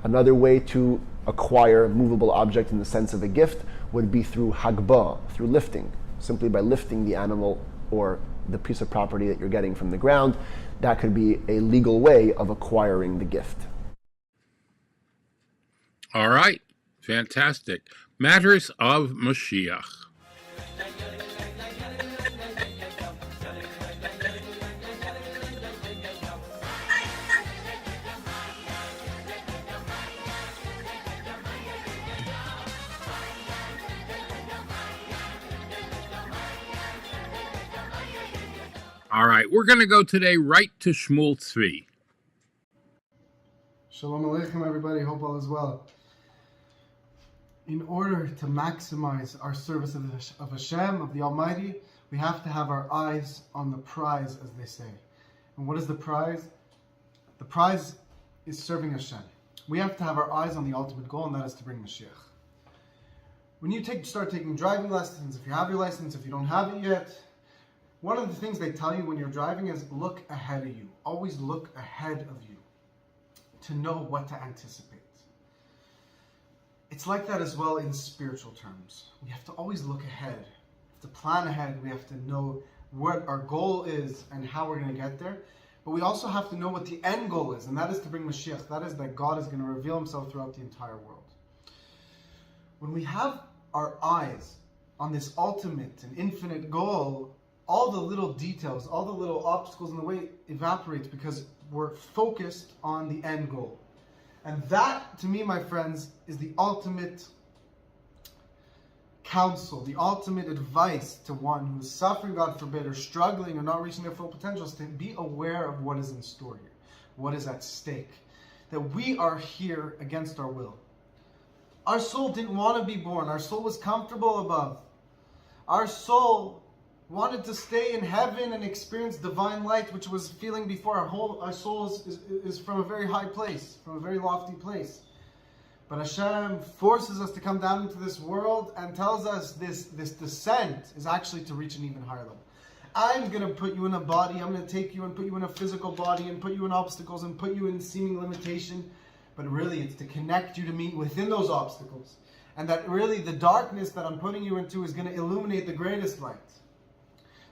Another way to acquire movable object in the sense of a gift would be through hagbah, through lifting, simply by lifting the animal or the piece of property that you're getting from the ground. That could be a legal way of acquiring the gift. All right. Fantastic. Matters of Mashiach. All right, we're going to go today right to Shmuel Tzvi. Shalom Aleichem, everybody. Hope all is well. In order to maximize our service of Hashem, of the Almighty, we have to have our eyes on the prize, as they say. And what is the prize? The prize is serving Hashem. We have to have our eyes on the ultimate goal, and that is to bring Mashiach. when you start taking driving lessons, if you have your license, if you don't have it yet, one of the things they tell you when you're driving is look ahead of you. Always look ahead of you to know what to anticipate. It's like that as well in spiritual terms. We have to always look ahead. We have to plan ahead. We have to know what our goal is and how we're going to get there. But we also have to know what the end goal is, and that is to bring Mashiach. That is that God is going to reveal himself throughout the entire world. When we have our eyes on this ultimate and infinite goal, all the little details, all the little obstacles in the way evaporate because we're focused on the end goal. And that, to me, my friends, is the ultimate counsel, the ultimate advice to one who's suffering, God forbid, or struggling or not reaching their full potential, is to be aware of what is in store here, what is at stake. That we are here against our will. Our soul didn't want to be born. Our soul was comfortable above. Our soul wanted to stay in heaven and experience divine light, which was feeling before. Our soul is from a very high place, from a very lofty place. But Hashem forces us to come down into this world and tells us this descent is actually to reach an even higher level. I'm going to put you in a body, I'm going to take you and put you in a physical body and put you in obstacles and put you in seeming limitation. But really it's to connect you to me within those obstacles. And that really the darkness that I'm putting you into is going to illuminate the greatest light.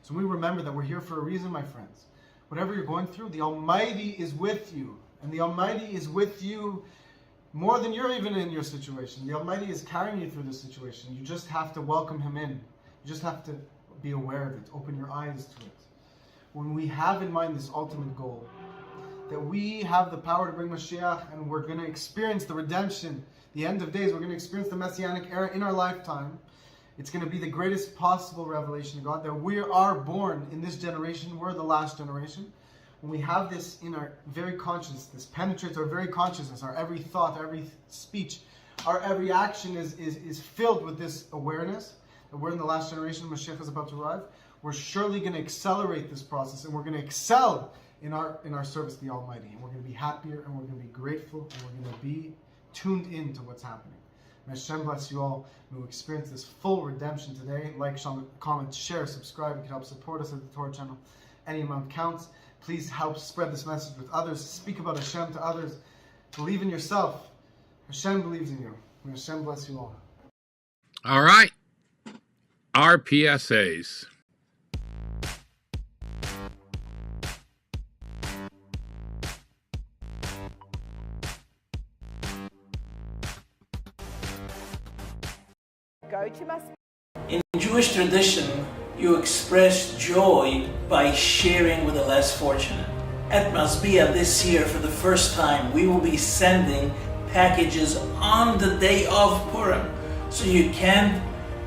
So we remember that we're here for a reason, my friends. Whatever you're going through, the Almighty is with you. And the Almighty is with you more than you're even in your situation. The Almighty is carrying you through this situation. You just have to welcome Him in. You just have to be aware of it. Open your eyes to it. When we have in mind this ultimate goal, that we have the power to bring Mashiach and we're going to experience the redemption, the end of days, we're going to experience the Messianic era in our lifetime. It's going to be the greatest possible revelation of God, that we are born in this generation, we're the last generation. When we have this in our very consciousness, this penetrates our very consciousness, our every thought, our every speech, our every action is filled with this awareness that we're in the last generation, Mashiach is about to arrive. We're surely going to accelerate this process and we're going to excel in our service to the Almighty. And we're going to be happier and we're going to be grateful and we're going to be tuned into what's happening. May Hashem bless you all. May we experience this full redemption today. Like, comment, share, subscribe. You can help support us at the Torah channel. Any amount counts. Please help spread this message with others. Speak about Hashem to others. Believe in yourself. Hashem believes in you. May Hashem bless you all. All right. Our PSAs. In Jewish tradition, you express joy by sharing with the less fortunate. At Masbia this year, for the first time, we will be sending packages on the day of Purim. So you can't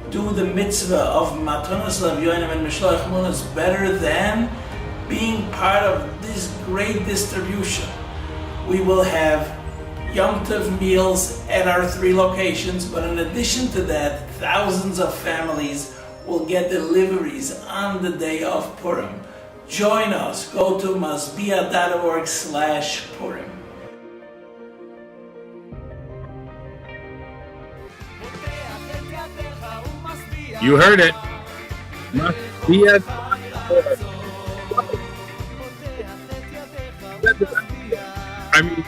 do the mitzvah of Matonas Lavyonim and Mishloach Munas better than being part of this great distribution. We will have Yom Tov meals at our 3 locations, but in addition to that, thousands of families will get deliveries on the day of Purim. Join us. Go to masbia.org/Purim. You heard it. Masbia.org. I mean,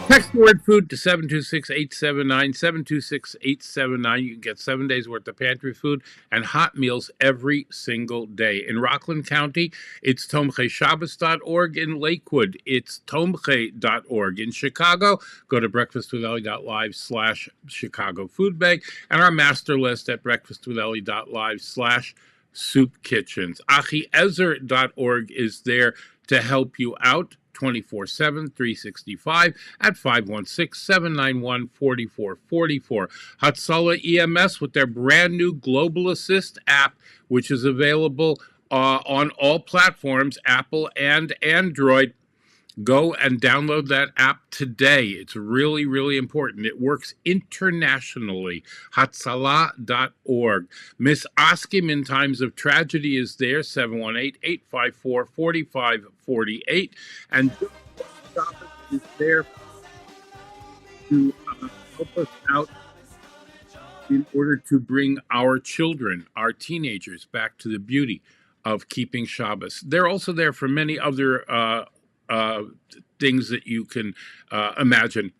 text the word food to 726-879, 726-879. You can get 7 days worth of pantry food and hot meals every single day. In Rockland County, it's tomcheshabbos.org. In Lakewood, it's tomche.org. In Chicago, go to breakfastwithelli.live/Chicago Food Bank and our master list at breakfastwithelli.live/Soup Kitchens. Achiezer.org is there to help you out 24/7, 365 at 516-791-4444. Hatzalah EMS with their brand new Global Assist app, which is available on all platforms, Apple and Android. Go and download that app today. It's really, really important. It works internationally. Hatzalah.org. Miss Oskim in times of tragedy is there, 718-854-4548. And is there to help us out in order to bring our children, our teenagers, back to the beauty of keeping Shabbos. They're also there for many other things that you can imagine.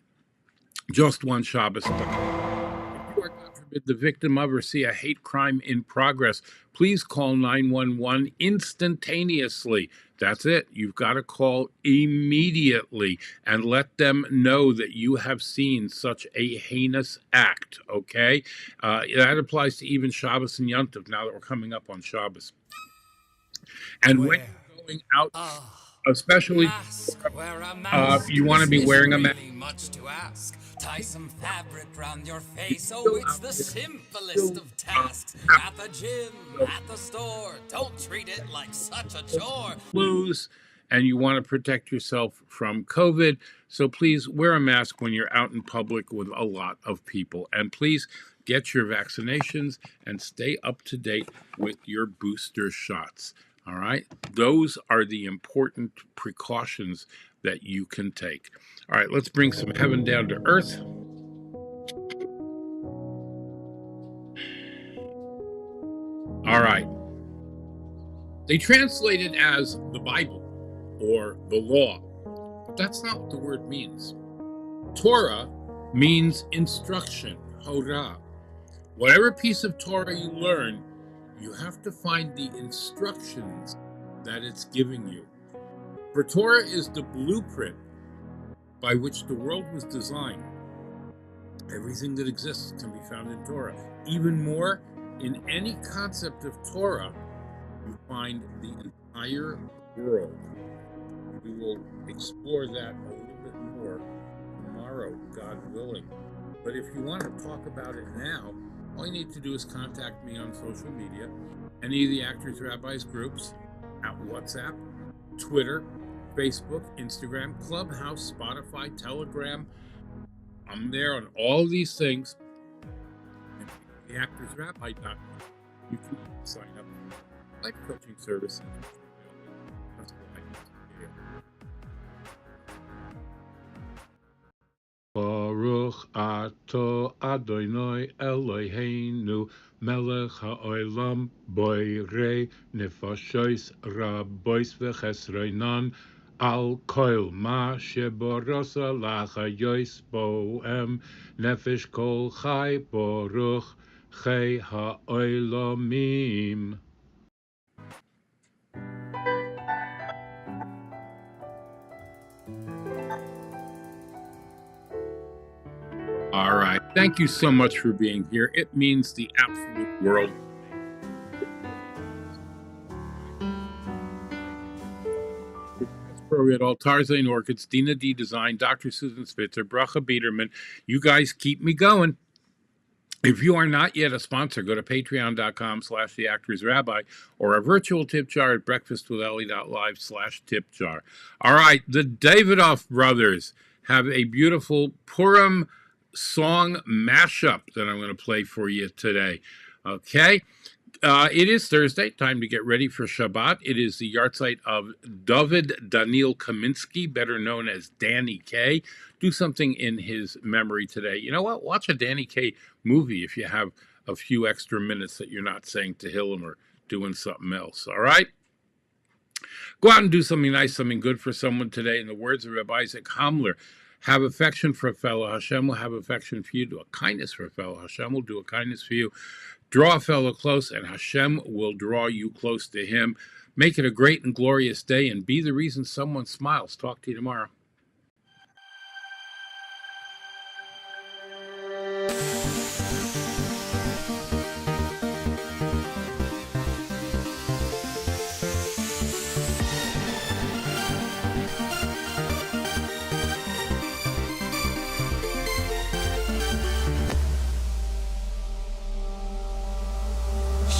Just one Shabbos. If you are, God forbid, the victim of or see a hate crime in progress, please call 911 instantaneously. That's it. You've got to call immediately and let them know that you have seen such a heinous act, okay? That applies to even Shabbos and Yom Tov, now that we're coming up on Shabbos. And when you're going out, especially you want to be wearing a mask. Much to ask. Tie some fabric round your face. Oh, it's the simplest of tasks. At the gym, at the store. Don't treat it like such a chore. Blues, and you want to protect yourself from COVID. So please wear a mask when you're out in public with a lot of people. And please get your vaccinations and stay up to date with your booster shots. All right? Those are the important precautions that you can take. All right, let's bring some heaven down to earth. All right. They translate it as the Bible or the law, but that's not what the word means. Torah means instruction, Torah. Whatever piece of Torah you learn, you have to find the instructions that it's giving you. For Torah is the blueprint by which the world was designed. Everything that exists can be found in Torah. Even more, in any concept of Torah, you find the entire world. We will explore that a little bit more tomorrow, God willing. But if you want to talk about it now, all you need to do is contact me on social media, any of the Actors Rabbis groups, at WhatsApp, Twitter, Facebook, Instagram, Clubhouse, Spotify, Telegram. I'm there on all these things. And the actorsrabbi.com. You can sign up for life coaching services. That's what I do. Baruch ato Adonai Eloheinu melech ha'olam boirei nefashos rabos v'chesronan al kol ma sheborasa lachayos boem nefesh kol chai baruch chai ha'olamim. All right. Thank you so much for being here. It means the absolute world. At all Tarzan Orchids, Dina D Design, Dr. Susan Spitzer, Bracha Biederman. You guys keep me going. If you are not yet a sponsor, go to patreon.com/theactorsrabbi or a virtual tip jar at breakfastwithelli.live/tip jar. All right, the Davidoff brothers have a beautiful Purim song mashup that I'm going to play for you today. Okay. It is Thursday, time to get ready for Shabbat. It is the yahrzeit of David Daniel Kaminsky, better known as Danny K. Do something in his memory today. You know what? Watch a Danny K movie if you have a few extra minutes that you're not saying Tehillim or doing something else, all right? Go out and do something nice, something good for someone today. In the words of Rabbi Isaac Hamler, have affection for a fellow. Hashem will have affection for you. Do a kindness for a fellow. Hashem will do a kindness for you. Draw a fellow close, and Hashem will draw you close to him. Make it a great and glorious day, and be the reason someone smiles. Talk to you tomorrow.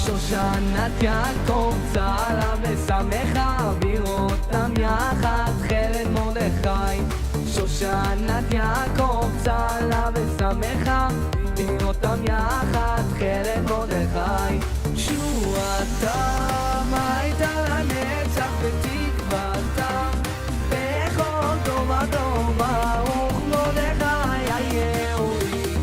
שושנת יעקב צהלה ושמחה בראותם יחד חלד מרדכי שושנת יעקב צהלה ושמחה בראותם יחד חלד מרדכי תשועתם הייתה לנצח ותקוותם בכל טוב וטוב ברוך מרדכי היהודי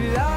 Yeah.